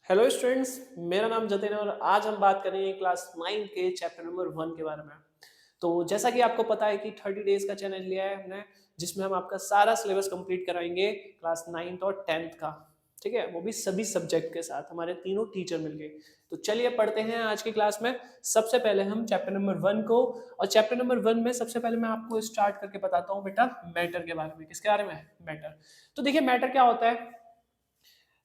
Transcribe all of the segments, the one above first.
Hello students. मेरा नाम जतिन है और आज हम बात करेंगे क्लास 9 के चैप्टर नंबर 1 के बारे में। तो जैसा कि आपको पता है कि 30 डेज का चैलेंज लिया है हमने, जिसमें हम आपका सारा सिलेबस कंप्लीट कराएंगे क्लास 9th और 10th का। ठीक है, वो भी सभी सब्जेक्ट के साथ, हमारे तीनों टीचर मिलके। तो चलिए पढ़ते हैं आज की क्लास में। सबसे पहले हम चैप्टर नंबर 1 को, और चैप्टर नंबर 1 में सबसे पहले मैं आपको स्टार्ट करके बताता हूँ बेटा मैटर के बारे में। किसके बारे में? मैटर। तो देखिए मैटर क्या होता है।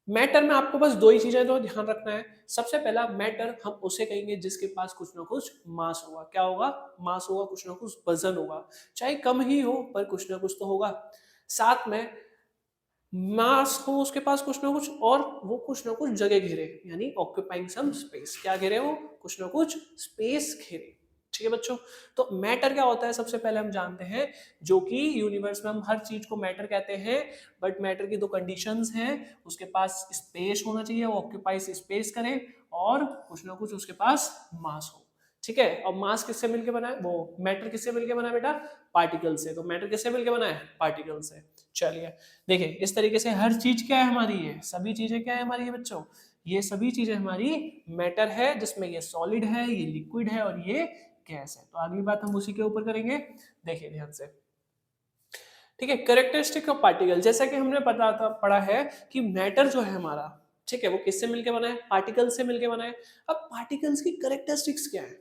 मैटर में आपको बस दो ही चीजें तो ध्यान रखना है। सबसे पहला, मैटर हम उसे कहेंगे जिसके पास कुछ ना कुछ मास होगा। क्या होगा? मास होगा, कुछ ना कुछ वजन होगा, चाहे कम ही हो पर कुछ ना कुछ तो होगा। साथ में मास हो उसके पास कुछ ना कुछ, और वो कुछ ना कुछ जगह घेरे, यानी ऑक्यूपाइंग सम स्पेस। क्या घेरे? वो कुछ ना कुछ स्पेस घेरे। ठीक है बच्चों। तो मैटर क्या होता है सबसे पहले हम जानते हैं, जो कि यूनिवर्स में हम हर चीज को मैटर कहते हैं। बट मैटर की दो कंडीशंस हैं। उसके पास स्पेस होना चाहिए, वो ऑक्यूपाइज स्पेस करे, और कुछ ना कुछ उसके पास मास हो। ठीक है। और मास किससे मिलके बना है? वो मैटर किससे मिलके बना है बेटा? पार्टिकल से। तो मैटर किससे मिलके बना है? पार्टिकल से। चलिए देखिए, इस तरीके से हर चीज क्या है हमारी, ये सभी चीजें क्या है हमारी ये बच्चों, ये सभी चीजें हमारी मैटर है, जिसमें ये सॉलिड है, ये लिक्विड है, और ये गैस है। तो अगली बात हम उसी के ऊपर करेंगे। देखिए ध्यान से। ठीक है, कैरेक्टरिस्टिक ऑफ पार्टिकल, जैसा कि हमने पढ़ा है कि मैटर जो है हमारा, ठीक है, वो किससे मिलके बना है? पार्टिकल से मिलके बना है। अब पार्टिकल्स की कैरेक्टरिस्टिक्स क्या है?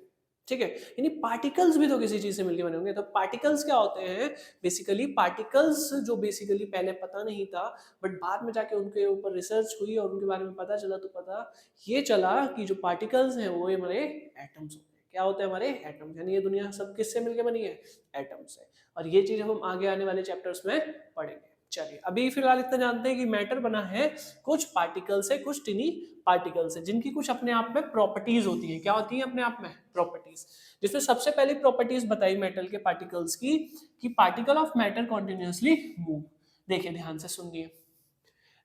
ठीक है, यानी पार्टिकल्स भी तो किसी चीज से मिलके बने होंगे। तो पार्टिकल्स क्या होते हैं? बेसिकली पार्टिकल्स जो बेसिकली पहले पता नहीं था, बट बाद में जाके उनके ऊपर रिसर्च हुई और उनके बारे में पता चला, तो पता ये चला कि जो पार्टिकल्स हैं वो हमारे एटम्स होते हैं। क्या होते हैं? हमारे एटम्स। यानी ये दुनिया सब किससे मिलके बनी है? एटम से। और ये चीज हम आगे आने वाले चैप्टर्स में पढ़ेंगे। चलिए अभी फिलहाल इतना जानते हैं कि मैटर बना है कुछ पार्टिकल से, कुछ टिनी पार्टिकल से, जिनकी कुछ अपने आप में प्रॉपर्टीज होती है। क्या होती है अपने आप में? प्रॉपर्टीज। जिसमें सबसे पहली प्रॉपर्टीज बताई मेटल के पार्टिकल्स की, कि particle of matter continuously move. देखिए ध्यान से सुनिए।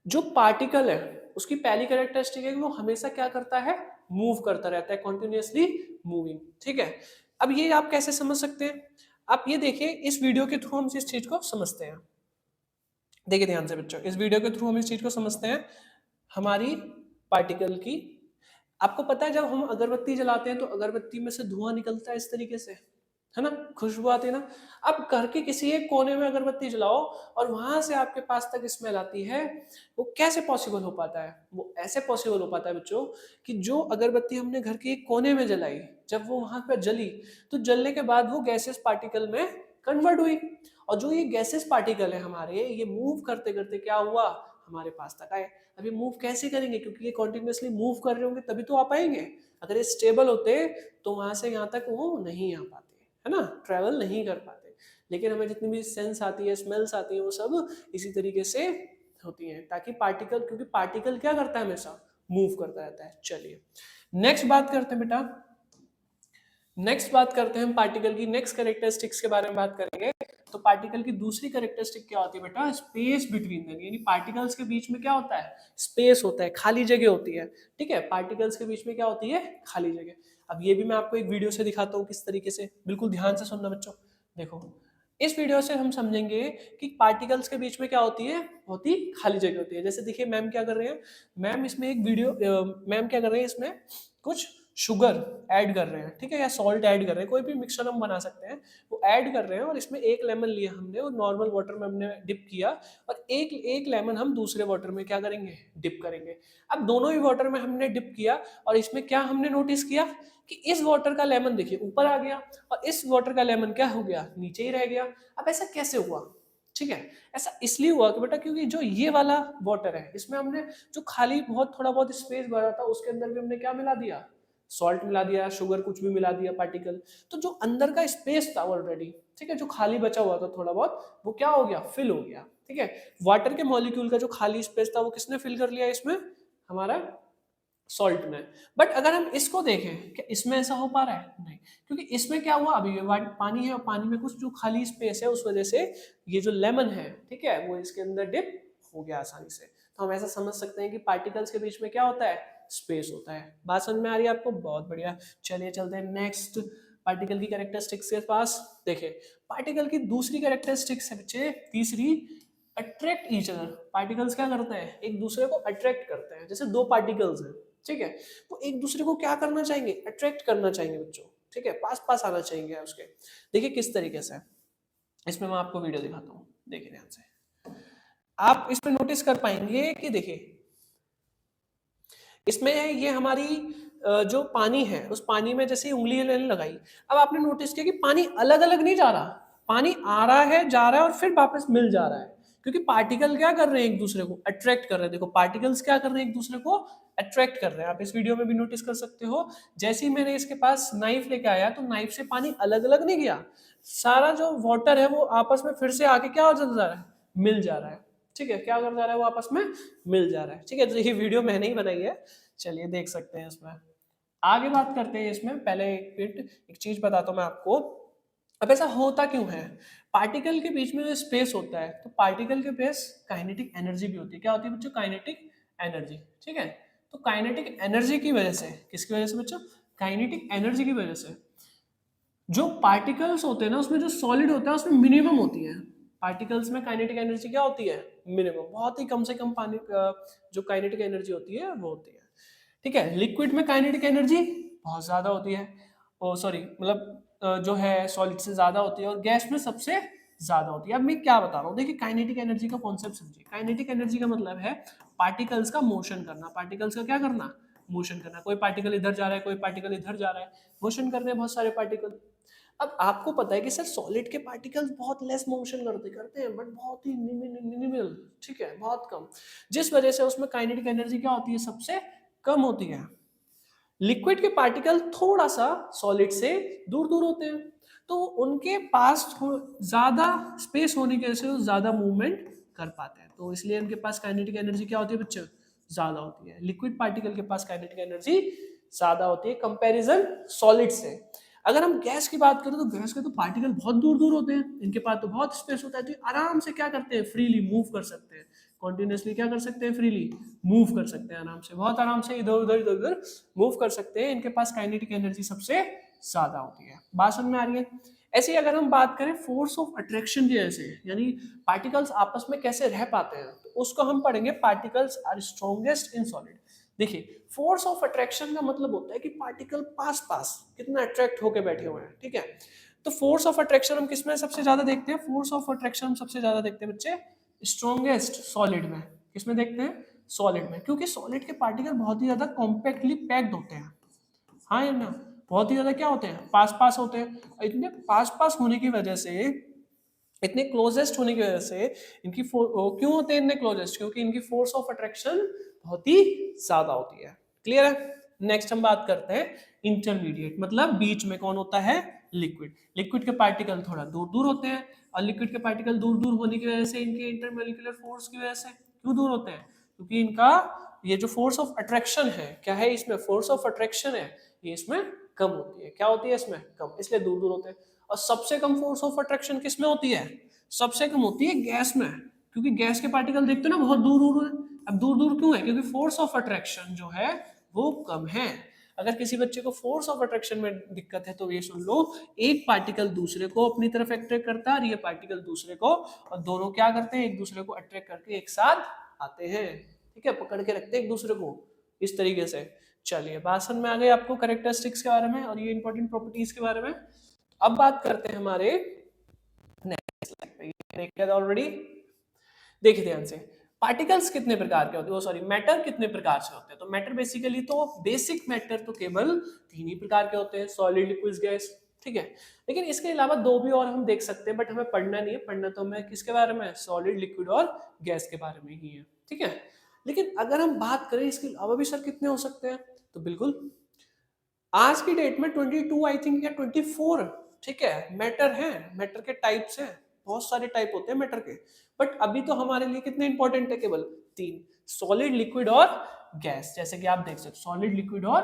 जो पार्टिकल है उसकी पहली कैरेक्टरिस्टिक है कि वो हमेशा क्या करता है? मूव करता रहता है, कॉन्टिन्यूसली मूविंग। ठीक है। अब ये आप कैसे समझ सकते हैं? आप ये देखिए, इस वीडियो के थ्रू हम इस चीज को समझते हैं। देखिए ध्यान से बच्चों, इस वीडियो के थ्रू हम इस चीज को समझते हैं, हमारी पार्टिकल की। आपको पता है जब हम अगरबत्ती जलाते हैं तो अगरबत्ती में से धुआं निकलता है इस तरीके से, है ना? खुशबू आती है ना। अब घर के किसी एक कोने में अगरबत्ती जलाओ और वहां से आपके पास तक स्मेल आती है। वो कैसे पॉसिबल हो पाता है? वो ऐसे पॉसिबल हो पाता है बच्चों, कि जो अगरबत्ती हमने घर के एक कोने में जलाई, जब वो वहां पर जली, तो जलने के बाद वो गैसेस पार्टिकल में कन्वर्ट हुई। और जो ये गैसेस पार्टिकल है हमारे, ये मूव करते करते क्या हुआ? हमारे पास तक आए। अब ये मूव कैसे करेंगे? क्योंकि ये कॉन्टिन्यूसली मूव कर रहे होंगे तभी तो आ पाएंगे। अगर ये स्टेबल होते तो वहां से यहाँ तक वो नहीं आ पाते, है ना? ट्रेवल नहीं कर पाते। लेकिन हमें जितनी भी सेंस आती है, स्मेल्स आती है, वो सब इसी तरीके से होती हैं, ताकि पार्टिकल, क्योंकि पार्टिकल क्या करता है? हमेशा मूव करता रहता है। चलिए नेक्स्ट बात करते हैं बेटा। नेक्स्ट बात करते हैं हम पार्टिकल की नेक्स्ट कैरेक्टरिस्टिक्स के बारे में बात करेंगे। तो पार्टिकल की दूसरी कैरेक्टरिस्टिक क्या होती है बेटा? Space between them. यानी पार्टिकल्स के बीच में क्या होता है? स्पेस होता है, खाली जगह होती है। ठीक है, पार्टिकल्स के बीच में क्या होती है? खाली जगह। अब ये भी मैं आपको एक वीडियो से दिखाता हूँ किस तरीके से। बिल्कुल ध्यान से सुनना बच्चों। देखो, इस वीडियो से हम समझेंगे कि पार्टिकल्स के बीच में क्या होती है? होती खाली जगह होती है। जैसे देखिए मैम क्या कर रहे हैं। मैम इसमें एक वीडियो, मैम क्या कर रहे हैं, इसमें कुछ शुगर ऐड कर रहे हैं, ठीक है, या सॉल्ट ऐड कर रहे हैं, कोई भी मिक्सचर हम बना सकते हैं। वो ऐड कर रहे हैं और इसमें एक लेमन लिया हमने और नॉर्मल वाटर में हमने डिप किया, और एक एक लेमन हम दूसरे वाटर में क्या करेंगे? डिप करेंगे। अब दोनों ही वाटर में हमने डिप किया, और इसमें क्या हमने नोटिस किया कि इस वाटर का लेमन देखिए ऊपर आ गया, और इस वाटर का लेमन क्या हो गया? नीचे ही रह गया। अब ऐसा कैसे हुआ? ठीक है, ऐसा इसलिए हुआ कि बेटा, क्योंकि जो ये वाला वाटर है इसमें हमने जो खाली बहुत थोड़ा बहुत स्पेस भरा था, उसके अंदर भी हमने क्या मिला दिया? सॉल्ट मिला दिया, शुगर कुछ भी मिला दिया, पार्टिकल। तो जो अंदर का स्पेस था ऑलरेडी, ठीक है, जो खाली बचा हुआ था थोड़ा बहुत, वो क्या हो गया? फिल हो गया। ठीक है, वाटर के मॉलिक्यूल का जो खाली स्पेस था वो किसने फिल कर लिया? इसमें, हमारा सॉल्ट में। बट अगर हम इसको देखें, क्या इसमें ऐसा हो पा रहा है? नहीं। क्योंकि इसमें क्या हुआ? अभी पानी है, और पानी में कुछ जो खाली स्पेस है, उस वजह से ये जो लेमन है, ठीक है, वो इसके अंदर डिप हो गया आसानी से। तो हम ऐसा समझ सकते हैं कि पार्टिकल्स के बीच में क्या होता है? स्पेस होता है। बात समझ में आ रही है आपको? बहुत बढ़िया। चलिए चलते हैं नेक्स्ट पार्टिकल की कैरेक्टरिस्टिक्स के पास। देखिए पार्टिकल की दूसरी कैरेक्टरिस्टिक्स है बच्चे, तीसरी, अट्रैक्ट ईच अदर। पार्टिकल्स क्या करते हैं, एक दूसरे को अट्रैक्ट करते हैं। जैसे दो पार्टिकल्स हैं, ठीक है, वो एक दूसरे को क्या करना चाहेंगे, अट्रैक्ट करना चाहेंगे बच्चों, ठीक है, पास पास आना चाहेंगे उसके। देखिए किस तरीके से, इसमें मैं आपको वीडियो दिखाता हूँ, देखिए ध्यान से। आप इसमें नोटिस कर पाएंगे कि देखिए इसमें ये हमारी जो पानी है, उस पानी में जैसे उंगली लेने लगाई, अब आपने नोटिस किया कि पानी अलग अलग नहीं जा रहा, पानी आ रहा है, जा रहा है और फिर वापस मिल जा रहा है, क्योंकि पार्टिकल क्या कर रहे हैं, एक दूसरे को अट्रैक्ट कर रहे हैं। देखो पार्टिकल्स क्या कर रहे हैं, एक दूसरे को अट्रैक्ट कर रहे हैं। आप इस वीडियो में भी नोटिस कर सकते हो, जैसे ही मैंने इसके पास नाइफ लेके आया तो नाइफ से पानी अलग अलग नहीं गया, सारा जो वाटर है वो आपस में फिर से आके क्या हो जा रहा है, मिल जा रहा है, ठीक है, क्या कर जा रहा है, वो आपस में मिल जा रहा है, ठीक है। तो ये वीडियो मैंने ही बनाई है, चलिए देख सकते हैं इसमें। आगे बात करते हैं इसमें, पहले एक मिनट एक चीज बताता हूं मैं आपको। अब ऐसा होता क्यों है, पार्टिकल के बीच में जो स्पेस होता है, तो पार्टिकल के पास काइनेटिक एनर्जी भी होती है। क्या होती है बच्चों, काइनेटिक एनर्जी, ठीक है। तो काइनेटिक एनर्जी की वजह से, किसकी वजह से बच्चों, काइनेटिक एनर्जी की वजह से जो पार्टिकल्स होते हैं ना, उसमें जो सॉलिड होता है उसमें मिनिमम होती है। पार्टिकल्स में काइनेटिक एनर्जी क्या होती है, मिनिमम, बहुत ही कम से कम पानी जो काइनेटिक एनर्जी होती है वो होती है, ठीक है। लिक्विड में काइनेटिक एनर्जी बहुत ज्यादा होती है, ओ सॉरी मतलब जो है सॉलिड से ज्यादा होती है, और गैस में सबसे ज्यादा होती है। अब मैं क्या बता रहा हूँ, देखिए काइनेटिक एनर्जी का कॉन्सेप्ट समझिए। काइनेटिक एनर्जी का मतलब है पार्टिकल्स का मोशन करना, पार्टिकल्स का क्या करना, मोशन करना। कोई पार्टिकल इधर जा रहा है, कोई पार्टिकल इधर जा रहा है, मोशन कर रहे हैं बहुत सारे पार्टिकल। अब आपको पता है कि सर सॉलिड के पार्टिकल्स बहुत लेस मोशन करते करते हैं, बट बहुत ही मिनिमल, ठीक है, बहुत कम, जिस वजह से उसमें काइनेटिक एनर्जी क्या होती है, सबसे कम होती है। लिक्विड के पार्टिकल थोड़ा सा सॉलिड से दूर दूर होते हैं, तो उनके पास ज्यादा स्पेस होने की वजह से वो ज्यादा मूवमेंट कर पाते हैं, तो इसलिए उनके पास काइनेटिक एनर्जी क्या होती है बच्चों, ज्यादा होती है। लिक्विड पार्टिकल के पास काइनेटिक एनर्जी ज्यादा होती है कंपैरिजन सॉलिड से। अगर हम गैस की बात करें तो गैस के तो पार्टिकल बहुत दूर दूर होते हैं, इनके पास तो बहुत स्पेस होता है, तो ये आराम से क्या करते हैं, फ्रीली मूव कर सकते हैं, कॉन्टिन्यूसली क्या कर सकते हैं, फ्रीली मूव कर सकते हैं, आराम से, बहुत आराम से इधर उधर मूव कर सकते हैं। इनके पास काइनेटिक एनर्जी सबसे ज्यादा होती है। बात समझ में आ रही है। ऐसे ही अगर हम बात करें फोर्स ऑफ अट्रैक्शन की, ऐसे यानी पार्टिकल्स आपस में कैसे रह पाते हैं, तो उसको हम पढ़ेंगे, particles are strongest in solid. देखिए फोर्स ऑफ अट्रैक्शन का मतलब होता है कि पार्टिकल पास पास कितना अट्रैक्ट होके बैठे हुए हैं, ठीक है। तो फोर्स ऑफ अट्रैक्शन हम किसमें सबसे ज्यादा देखते हैं, फोर्स ऑफ अट्रैक्शन हम सबसे ज्यादा देखते हैं बच्चे स्ट्रॉन्गेस्ट सॉलिड में। किसमें देखते हैं, सॉलिड में, क्योंकि सॉलिड के पार्टिकल बहुत ही ज्यादा कॉम्पैक्टली पैक्ड होते हैं। हाँ या ना, बहुत ही ज्यादा क्या होते हैं, पास पास होते हैं। इतने पास पास होने की वजह से, इतने क्लोजेस्ट होने की वजह से इनकी क्यों होते हैं इतने क्लोजेस्ट, क्योंकि इनकी फोर्स ऑफ अट्रैक्शन बहुत ही ज्यादा होती है। क्लियर है। नेक्स्ट हम बात करते हैं इंटरमीडिएट, मतलब बीच में कौन होता है, लिक्विड। लिक्विड के पार्टिकल थोड़ा दूर दूर होते हैं, और लिक्विड के पार्टिकल दूर दूर होने की वजह से इनके इंटरमोलिकुलर फोर्स की वजह से क्यों दूर होते हैं, क्योंकि इनका ये जो फोर्स ऑफ अट्रैक्शन है, क्या है इसमें, फोर्स ऑफ अट्रैक्शन है, ये इसमें कम होती है। क्या होती है इसमें, कम, इसलिए दूर दूर होते हैं। और सबसे कम फोर्स ऑफ अट्रैक्शन किस में होती है, सबसे कम होती है गैस में, क्योंकि गैस के पार्टिकल देखते हो ना बहुत दूर दूर है। अब दूर दूर क्यों है, क्योंकि फोर्स ऑफ अट्रैक्शन जो है वो कम है। अगर किसी बच्चे को फोर्स ऑफ अट्रैक्शन में दिक्कत है तो ये सुन लो, एक पार्टिकल दूसरे को अपनी तरफ अट्रैक्ट करता है और ये पार्टिकल दूसरे को, और दोनों क्या करते हैं, एक दूसरे को अट्रैक्ट करके एक साथ आते हैं, ठीक है, पकड़ के रखते हैं एक दूसरे को इस तरीके से। चलिए भाषण में आ गए आपको कैरेक्टरिस्टिक्स के बारे में और ये इंपॉर्टेंट प्रॉपर्टीज के बारे में। अब बात करते हैं हमारे नेक्स्ट स्लाइड पे, ऑलरेडी देखिए ध्यान से, पार्टिकल्स कितने प्रकार के होते हैं, सॉरी मैटर कितने प्रकार से होते हैं। तो मैटर बेसिकली तो बेसिक मैटर तो केवल 3 ही प्रकार के होते हैं, सॉलिड, लिक्विड, गैस, ठीक है। लेकिन इसके अलावा 2 भी और हम देख सकते हैं, बट हमें पढ़ना नहीं है, पढ़ना तो हमें किसके बारे में, सॉलिड, लिक्विड और गैस के बारे में ही है, ठीक है। लेकिन अगर हम बात करें इसके अलावा भी सर कितने हो सकते हैं, तो बिल्कुल आज की डेट में 22 आई थिंक या 24, ठीक है, मैटर है, मैटर के टाइप्स हैं, बहुत सारे टाइप होते हैं मैटर के, बट अभी तो हमारे लिए कितने इंपॉर्टेंट है, केवल 3, सॉलिड, लिक्विड और गैस। जैसे कि आप देख सकते हो सॉलिड, लिक्विड और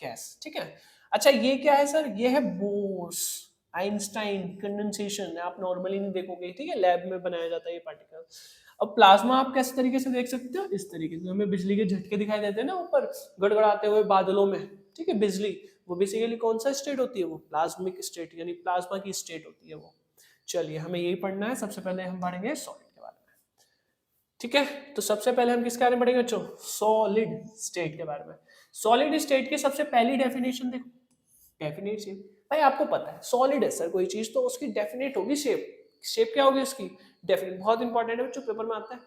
गैस, ठीक है। अच्छा ये क्या है सर, ये है बोर्स आइंस्टाइन कंडेंसेशन, आप नॉर्मली नहीं देखोगे, ठीक है, लैब में बनाया जाता है ये पार्टिकल। अब प्लाज्मा आप कैसे तरीके से देख सकते हो, इस तरीके से, हमें बिजली के झटके दिखाई देते हैं ना ऊपर गड़गड़ाते हुए बादलों में, ठीक है, बिजली, वो बेसिकली कौन सा स्टेट होती है, वो प्लाज्मिक स्टेट, यानी प्लाज्मा की स्टेट होती है वो। चलिए हमें यही पढ़ना है, सबसे पहले हम पढ़ेंगे सॉलिड के बारे में। ठीक है, तो सबसे पहले हम किसके बारे में पढ़ेंगे बच्चों? सॉलिड स्टेट के बारे में। सॉलिड स्टेट की सबसे पहली डेफिनेशन देखो, डेफिनेट शेप। भाई आपको पता है सॉलिड है सर कोई चीज तो उसकी डेफिनेट होगी शेप। शेप क्या होगी उसकी? डेफिनेट। बहुत इंपॉर्टेंट है बच्चों, पेपर में आता है।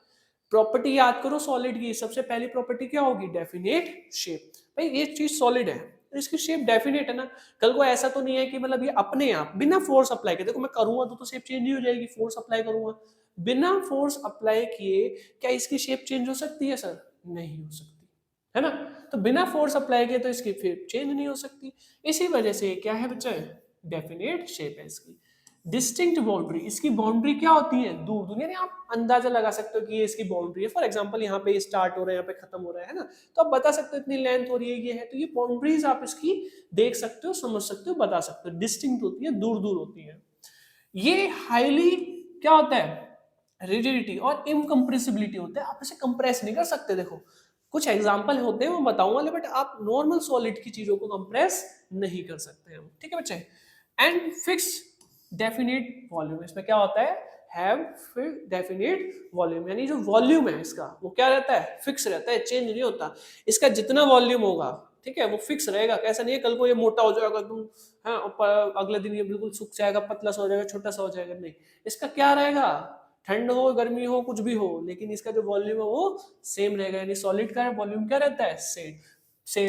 प्रॉपर्टी याद करो सॉलिड की, सबसे पहली प्रॉपर्टी क्या होगी? Definite shape. भाई ये चीज सॉलिड है, इसकी शेप डेफिनेट है ना। कल को ऐसा तो नहीं है कि मतलब ये अपने आप बिना फोर्स अप्लाई किए, देखो मैं करूंगा तो शेप चेंज नहीं हो जाएगी, फोर्स अप्लाई करूंगा। बिना फोर्स अप्लाई किए क्या इसकी शेप चेंज हो सकती है सर? नहीं हो सकती, है ना। तो बिना फोर्स अप्लाई किए तो इसकी शेप चेंज नहीं हो सकती। इसी वजह से क्या है बच्चा? डेफिनेट शेप है इसकी। डिस्टिंक्ट बाउंड्री, इसकी बाउंड्री क्या होती है? दूर दूर, यानी आप अंदाजा लगा सकते हो कि ये इसकी बाउंड्री है। फॉर एग्जांपल यहाँ पे स्टार्ट हो रहा है, यहाँ पे खत्म हो रहा है ना, तो आप बता सकते हो इतनी लेंथ हो रही है, ये है। तो ये बाउंड्रीज आप इसकी देख सकते हो, समझ सकते हो, बता सकते हो। डिस्टिंक्ट होती है, दूर दूर होती है। ये हाईली क्या होता है? रिजिडिटी और इनकम्प्रेसिबिलिटी होता है, आप इसे कंप्रेस नहीं कर सकते। देखो कुछ एग्जांपल होते हैं, मैं बताऊंगा, बट आप नॉर्मल सॉलिड की चीजों को कंप्रेस नहीं कर सकते हैं, ठीक है बच्चे। एंड फिक्स डेफिनेट वॉल्यूम, इसमें क्या होता है? हैव डेफिनेट वॉल्यूम, यानी जो वॉल्यूम है इसका वो क्या रहता है? फिक्स रहता है, चेंज नहीं होता। इसका जितना वॉल्यूम होगा, ठीक है, वो फिक्स रहेगा। कैसा नहीं है कल को ये मोटा हो जाएगा तुम, हाँ, अगले दिन ये बिल्कुल सूख जाएगा, पतला सा हो जाएगा, छोटा सा हो जाएगा, नहीं। इसका क्या रहेगा? ठंड हो गर्मी हो कुछ भी हो, लेकिन इसका जो वॉल्यूम है वो सेम रहेगा। यानी सॉलिड का वॉल्यूम क्या रहता है? से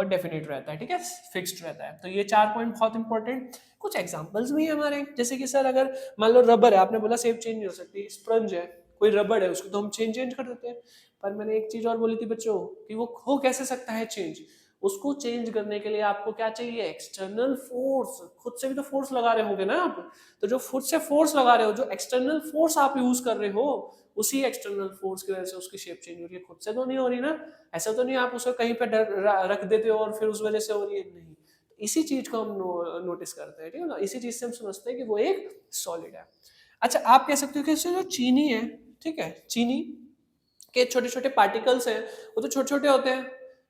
डेफिनेट रहता है, ठीक है, फिक्स्ड रहता है। तो ये 4 पॉइंट बहुत इंपॉर्टेंट। कुछ एग्जांपल्स भी है हमारे, जैसे कि सर अगर मान लो रबर है, आपने बोला शेप चेंज नहीं हो सकती। स्पंज है, कोई रबड़ है, उसको तो हम चेंज कर देते हैं। पर मैंने एक चीज और बोली थी बच्चों कि वो हो कैसे सकता है चेंज? उसको चेंज करने के लिए आपको क्या चाहिए? External force. खुद से भी तो फोर्स लगा रहे होगे ना आप, तो जो खुद से फोर्स लगा रहे हो, जो एक्सटर्नल फोर्स आप यूज कर रहे हो, उसी एक्सटर्नल फोर्स की वजह से उसकी शेप चेंज हो रही है। खुद से तो नहीं हो रही ना। ऐसा तो नहीं आप उसको कहीं पे रख देते हो और फिर उस वजह से हो रही है, नहीं। इसी चीज को हम नोटिस करते हैं, ठीक है ना। इसी चीज से हम समझते हैं कि वो एक सॉलिड है। अच्छा, आप कह सकते हो कि जो चीनी है, ठीक है, चीनी के छोटे छोटे पार्टिकल्स हैं, वो तो छोटे छोटे होते हैं,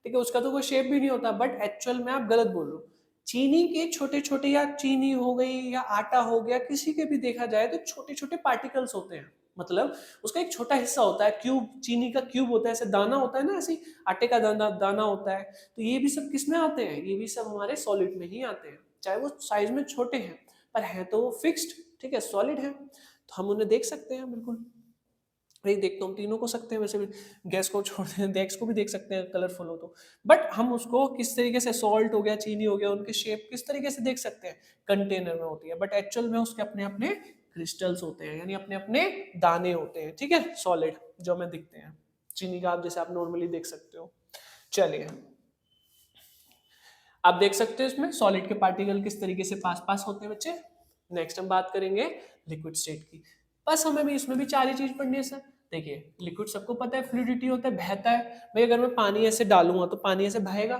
ठीक है, उसका तो कोई शेप भी नहीं होता। बट एक्चुअल में आप गलत बोल रहे हो। चीनी के छोटे छोटे, या चीनी हो गई या आटा हो गया, किसी के भी देखा जाए तो छोटे छोटे पार्टिकल्स होते हैं। मतलब उसका एक छोटा हिस्सा होता है, क्यूब, चीनी का क्यूब होता है, ऐसे दाना होता है ना, ऐसे आटे का दाना दाना होता है। तो ये भी सब किसमें आते हैं? ये भी सब हमारे सॉलिड में ही आते हैं, चाहे वो साइज में छोटे हैं, पर हैं तो वो फिक्स्ड, ठीक है, सॉलिड है। तो हम उन्हें देख सकते हैं, बिल्कुल नहीं देख तो हम तीनों को सकते हैं, वैसे भी गैस को छोड़ दें, गैस को भी देख सकते हैं कलरफुल हो तो। बट हम उसको किस तरीके से, सॉल्ट हो गया, चीनी हो गया, उनकी शेप किस तरीके से देख सकते हैं? कंटेनर में होती है, बट एक्चुअल में उसके अपने अपने क्रिस्टल्स होते हैं, यानी अपने अपने दाने होते हैं, ठीक है, सॉलिड जो हमें दिखते हैं। चीनी का आप जैसे आप नॉर्मली देख सकते हो। चलिए, आप देख सकते हो इसमें सॉलिड के पार्टिकल किस तरीके से पास पास होते हैं बच्चे। नेक्स्ट हम बात करेंगे लिक्विड स्टेट की। बस हमें भी इसमें भी 4 ही चीज पढ़नी है सर। देखिए, लिक्विड सबको पता है, फ्लूइडिटी होता है, बहता है। भाई अगर मैं पानी ऐसे डालूंगा तो पानी ऐसे बहेगा,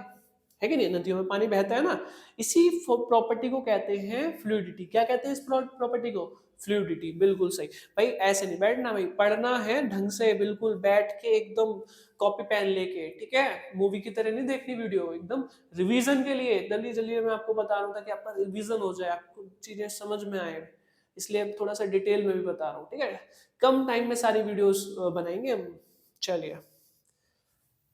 है कि नहीं? नदियों में पानी बहता है ना। इसी प्रॉपर्टी को कहते हैं फ्लूइडिटी। क्या कहते हैं इस प्रॉपर्टी को? फ्लूइडिटी, बिल्कुल सही। भाई ऐसे नहीं बैठना, भाई पढ़ना है ढंग से, बिल्कुल बैठ के एकदम कॉपी पेन लेके, ठीक है, मूवी की तरह नहीं देखनी वीडियो, एकदम रिवीजन के लिए। जल्दी जल्दी मैं आपको बता रहा हूँ ताकि आपका रिवीजन हो जाए, आपको चीजें समझ में आए, इसलिए थोड़ा सा डिटेल में भी बता रहा हूँ, ठीक है। कम टाइम में सारी वीडियोस बनाएंगे हम। चलिए,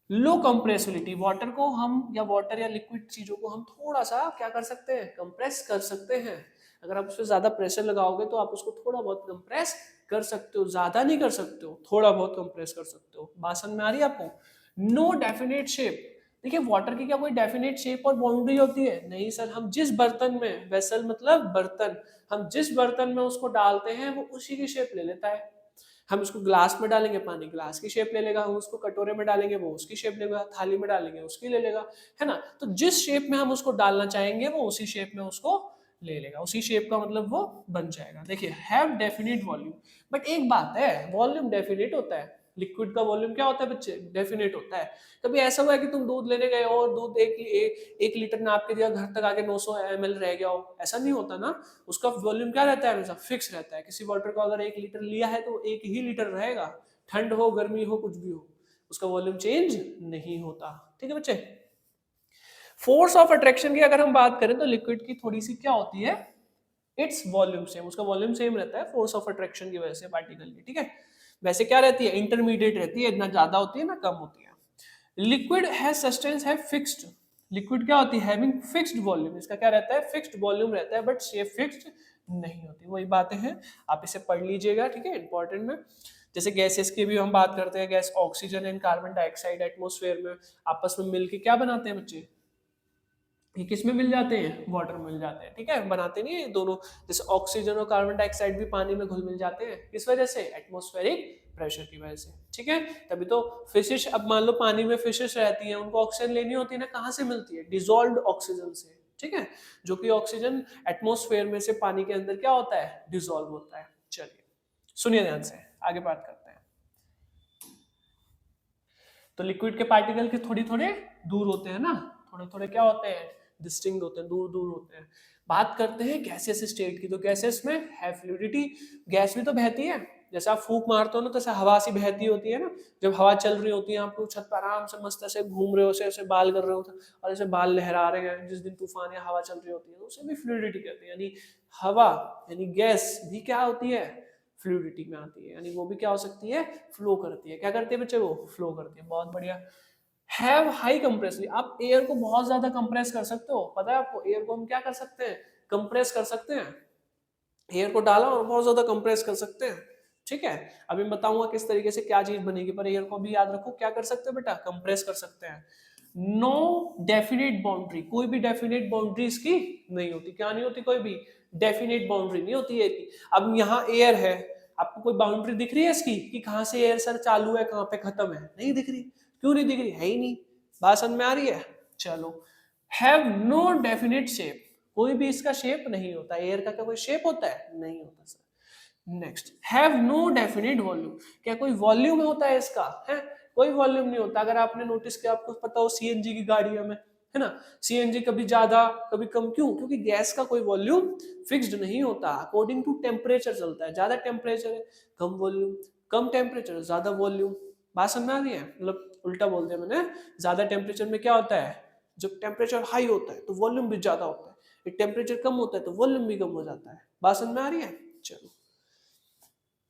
लो कंप्रेसिबिलिटी, वाटर को हम, या वाटर या लिक्विड चीजों को हम थोड़ा सा क्या कर सकते हैं? कंप्रेस कर सकते हैं। अगर आप उस पर ज्यादा प्रेशर लगाओगे तो आप उसको थोड़ा बहुत कंप्रेस कर सकते हो, ज्यादा नहीं कर सकते हो, थोड़ा बहुत कंप्रेस कर सकते हो। बात समझ में आ रही है आपको? No definite shape. देखिए, वाटर की क्या कोई डेफिनेट शेप और बाउंड्री होती है? नहीं सर। हम जिस बर्तन में, वेसल मतलब बर्तन, हम जिस बर्तन में उसको डालते हैं वो उसी की शेप ले लेता है। हम उसको ग्लास में डालेंगे, पानी ग्लास की शेप ले लेगा। हम उसको कटोरे में डालेंगे, वो उसकी शेप लेगा। थाली में डालेंगे, उसकी ले लेगा, है ना। तो जिस शेप में हम उसको डालना चाहेंगे वो उसी शेप में उसको ले लेगा, उसी शेप का मतलब वो बन जाएगा। देखिए, हैव डेफिनेट वॉल्यूम। बट एक बात है, वॉल्यूम डेफिनेट होता है, लिक्विड का वॉल्यूम क्या होता है बच्चे? डेफिनेट होता है। कभी ऐसा हुआ है कि तुम दूध लेने गए और दूध एक लीटर नाप के दिया, घर तक आके 900 ml रह गया हो? ऐसा नहीं होता ना। उसका वॉल्यूम क्या रहता है? हमेशा फिक्स रहता है। किसी वाटर को अगर 1 लीटर लिया है तो 1 ही लीटर रहेगा, ठंड हो गर्मी हो कुछ भी हो, उसका वॉल्यूम चेंज नहीं होता, ठीक है बच्चे। फोर्स ऑफ अट्रैक्शन की अगर हम बात करें तो लिक्विड की थोड़ी सी क्या होती है? इट्स वॉल्यूम सेम, उसका वॉल्यूम सेम रहता है फोर्स ऑफ अट्रैक्शन की वजह से पार्टिकल की, ठीक है। वैसे क्या रहती है, इंटरमीडिएट रहती है, ना ज्यादा होती है ना कम होती है। लिक्विड हैज सब्सटेंस है फिक्स्ड, लिक्विड क्या होती है, हैविंग फिक्स्ड वॉल्यूम, इसका क्या रहता है, फिक्स्ड वॉल्यूम रहता है, बट शेप फिक्स्ड नहीं होती। वही बातें हैं, आप इसे पढ़ लीजिएगा, ठीक है, इंपॉर्टेंट में। जैसे गैसेस की भी हम बात करते हैं, gas oxygen and carbon dioxide atmosphere में आपस में मिलके क्या बनाते हैं बच्चे, ये किस में मिल जाते हैं, वाटर में मिल जाते हैं, ठीक है, बनाते नहीं है दोनों। जैसे ऑक्सीजन और कार्बन डाइऑक्साइड भी पानी में घुल मिल जाते हैं, किस वजह से, एटमॉस्फेरिक प्रेशर की वजह से, ठीक है। तभी तो फिशिश, अब मान लो पानी में फिशिश रहती हैं, उनको ऑक्सीजन लेनी होती है ना, कहाँ से मिलती है, डिजोल्व्ड ऑक्सीजन से, ठीक है, जो कि ऑक्सीजन एटमॉस्फेयर में से पानी के अंदर क्या होता है, डिजोल्व होता है। चलिए सुनिए ध्यान से, आगे बात करते हैं। तो लिक्विड के पार्टिकल के थोड़ी थोड़े दूर होते हैं ना, थोड़े थोड़े क्या होते हैं, डिस्टिंक्ट होते हैं, दूर दूर होते हैं। बात करते हैं गैसेस स्टेट की, तो गैसेस में है फ्लूइडिटी, गैस भी तो बहती है, जैसे आप फूंक मारते हो ना, तो ऐसे हवा सी बहती होती है ना, जब हवा चल रही होती है, आप लोग छत पर आराम से मस्त ऐसे घूम रहे हो, ऐसे बाल कर रहे हो, और ऐसे बाल लहरा रहे हैं, जिस दिन तूफान या हवा चल रही होती है, तो उसे भी फ्लूइडिटी कहते हैं। यानी हवा यानी गैस भी क्या होती है, फ्लूइडिटी में आती है, यानी वो भी क्या हो सकती है, फ्लो करती है। क्या करती है बच्चे, वो फ्लो करती है, बहुत बढ़िया। हैव हाई कंप्रेसिव, आप एयर को बहुत ज्यादा कंप्रेस कर सकते हो, पता है आपको, एयर को हम क्या कर सकते हैं, कंप्रेस कर सकते हैं, एयर को डाला और बहुत ज्यादा कंप्रेस कर सकते हैं, ठीक है। अभी मैं बताऊंगा किस तरीके से क्या चीज बनेगी, पर एयर को भी याद रखो, क्या कर सकते हो बेटा, कंप्रेस कर सकते हैं। नो डेफिनेट बाउंड्री, कोई भी डेफिनेट बाउंड्री इसकी नहीं होती, क्या नहीं होती, कोई भी डेफिनेट बाउंड्री नहीं होती है। अब यहाँ एयर है, आपको कोई बाउंड्री दिख रही है इसकी, कि कहाँ से एयर सर चालू है, कहाँ पे खत्म है, नहीं दिख रही, क्यों नहीं दिख रही, है ही नहीं, बात समझ में आ रही है। चलो, हैव नो डेफिनेट शेप, कोई भी इसका शेप नहीं होता, एयर का क्या कोई शेप होता है, नहीं होता sir. Next, have no definite volume, क्या कोई वॉल्यूम होता है इसका, है कोई वॉल्यूम नहीं होता। अगर आपने नोटिस किया, आपको पता हो सीएनजी की गाड़ियों में, है ना, सीएनजी कभी ज्यादा कभी कम, क्यों, क्योंकि गैस का कोई वॉल्यूम फिक्स्ड नहीं होता, अकॉर्डिंग टू टेम्परेचर चलता है, ज्यादा टेम्परेचर है कम वॉल्यूम, कम टेम्परेचर ज्यादा वॉल्यूम। बात समझ आ रही है, मतलब उल्टा बोल दिया मैंने, ज्यादा टेम्परेचर में क्या होता है, जब टेम्परेचर हाई होता है तो वॉल्यूम भी ज्यादा होता है, टेम्परेचर कम होता है तो वॉल्यूम भी कम हो जाता है। बात समझ में आ रही है। चलो,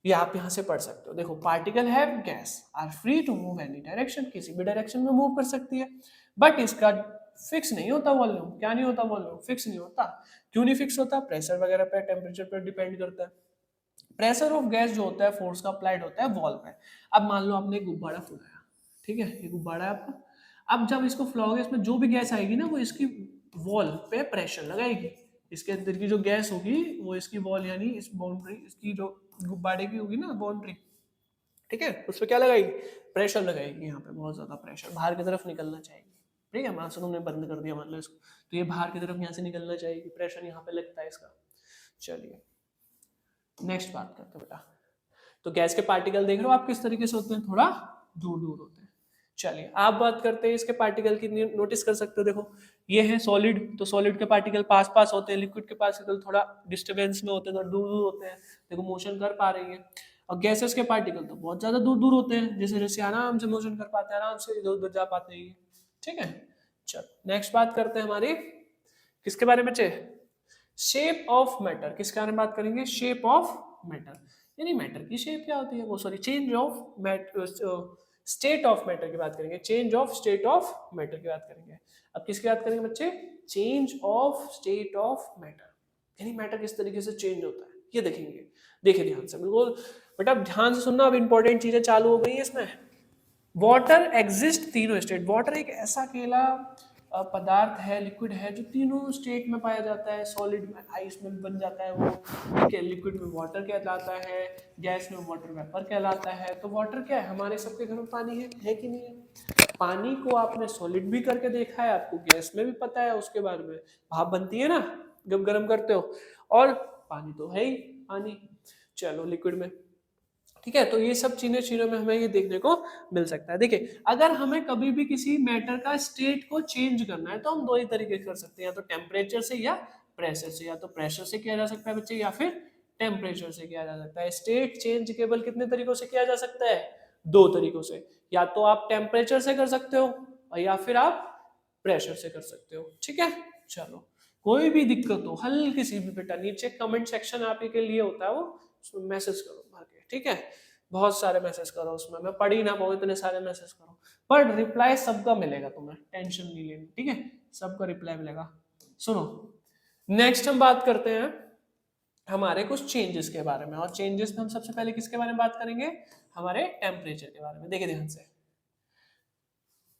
ये आप यहां से पढ़ सकते हो, देखो, particle have gas are free to move any direction, किसी भी डायरेक्शन में मूव कर सकती है, बट इसका फिक्स नहीं होता वॉल्यूम, क्या नहीं होता, वॉल्यूम फिक्स नहीं होता। क्यों नहीं फिक्स होता, प्रेशर वगैरह पे, टेम्परेचर पर डिपेंड करता है। प्रेशर ऑफ गैस जो होता है, फोर्स का अप्लाइड होता है वॉल पे। अब मान लो आपने एक गुब्बारा फुलाया, ठीक है, ये गुब्बारा है आपका, अब जब इसको फुलाओगे, इसमें जो भी गैस आएगी ना, वो इसकी वॉल पे प्रेशर लगाएगी, इसके अंदर की जो गैस होगी वो इसकी वॉल यानी इस बाउंड्री, इसकी जो गुब्बारे की होगी ना बाउंड्री, ठीक है, उस पर क्या लगाएगी, प्रेशर लगाएगी, यहाँ पे बहुत ज्यादा प्रेशर बाहर की तरफ निकलना चाहिए, ठीक है, मान तुमने बंद कर दिया मान लो इसको, तो ये बाहर की तरफ यहाँ से निकलना चाहिए, प्रेशर यहाँ पे लगता है इसका। चलिए नेक्स्ट बात करते हैं बेटा। तो गैस के पार्टिकल देख रहे हो आप किस तरीके से होते हैं, थोड़ा दूर दूर होते हैं। चलिए आप बात करते हैं इसके पार्टिकल की, नोटिस कर सकते हो, देखो ये है सॉलिड, तो सॉलिड के पार्टिकल पास पास होते हैं, लिक्विड के पार्टिकल थोड़ा डिस्टर्बेंस में होते हैं, थोड़ा दूर दूर होते हैं, देखो मोशन कर पा रही है। और गैसेस के पार्टिकल तो बहुत ज्यादा दूर दूर होते हैं, जैसे जैसे आराम से मोशन कर पाते हैं, आराम से इधर उधर जा पाते हैं, ठीक है। चलो नेक्स्ट बात करते हैं हमारी किसके बारे में, बच्चे, शेप ऑफ मैटर, किसके बारे में बात करेंगे, शेप ऑफ मैटर, यानी मैटर की शेप क्या होती है, वो sorry change of matter, state of matter की बात करेंगे, change of state of matter की बात करेंगे। अब किसकी बात करेंगे बच्चे, change of state of matter, यानी मैटर किस तरीके से चेंज होता है, ये देखेंगे। देखिए ध्यान से, बिल्कुल बेटा ध्यान से सुनना, अब इंपॉर्टेंट चीजें चालू हो गई है इसमें। वाटर एग्जिस्ट तीनों स्टेट, वाटर एक ऐसा अकेला पदार्थ है, लिक्विड है, जो तीनों स्टेट में पाया जाता है, सॉलिड में आइस में बन जाता है वो, ठीक है, लिक्विड में वाटर कहलाता है, गैस में वाटर वेपर कहलाता है। तो वाटर क्या है, हमारे सबके घर में पानी है कि नहीं है। पानी को आपने सॉलिड भी करके देखा है, आपको गैस में भी पता है उसके बारे में, भाप बनती है ना जब गर्म करते हो, और पानी तो है ही पानी, चलो लिक्विड में, ठीक है। तो ये सब चीजों में हमें ये देखने को मिल सकता है। देखिए अगर हमें कभी भी किसी मैटर का स्टेट को चेंज करना है, तो हम दो ही तरीके से कर सकते हैं, या तो टेम्परेचर से या प्रेशर से, या तो प्रेशर से किया जा सकता है बच्चे, या फिर टेम्परेचर से किया जा सकता है। स्टेट चेंज केवल कितने तरीकों से किया जा सकता है, दो तरीकों से, या तो आप टेम्परेचर से कर सकते हो, और या फिर आप प्रेशर से कर सकते हो, ठीक है। चलो कोई भी दिक्कत हो, हल्की सी भी बेटा, नीचे कमेंट सेक्शन आप ही के लिए होता है वो, उसमें मैसेज करो भर के, ठीक है। बहुत सारे मैसेज करो उसमें, मैं पढ़ ही ना पाऊँ इतने सारे मैसेज करो, पर रिप्लाई सबका मिलेगा तुम्हें, टेंशन नहीं लेनी, ठीक है, सबका रिप्लाई मिलेगा। सुनो, नेक्स्ट हम बात करते हैं हमारे कुछ चेंजेस के बारे में, और चेंजेस में हम सबसे पहले किसके बारे में बात करेंगे, हमारे टेम्परेचर के बारे में। देखिए ध्यान से,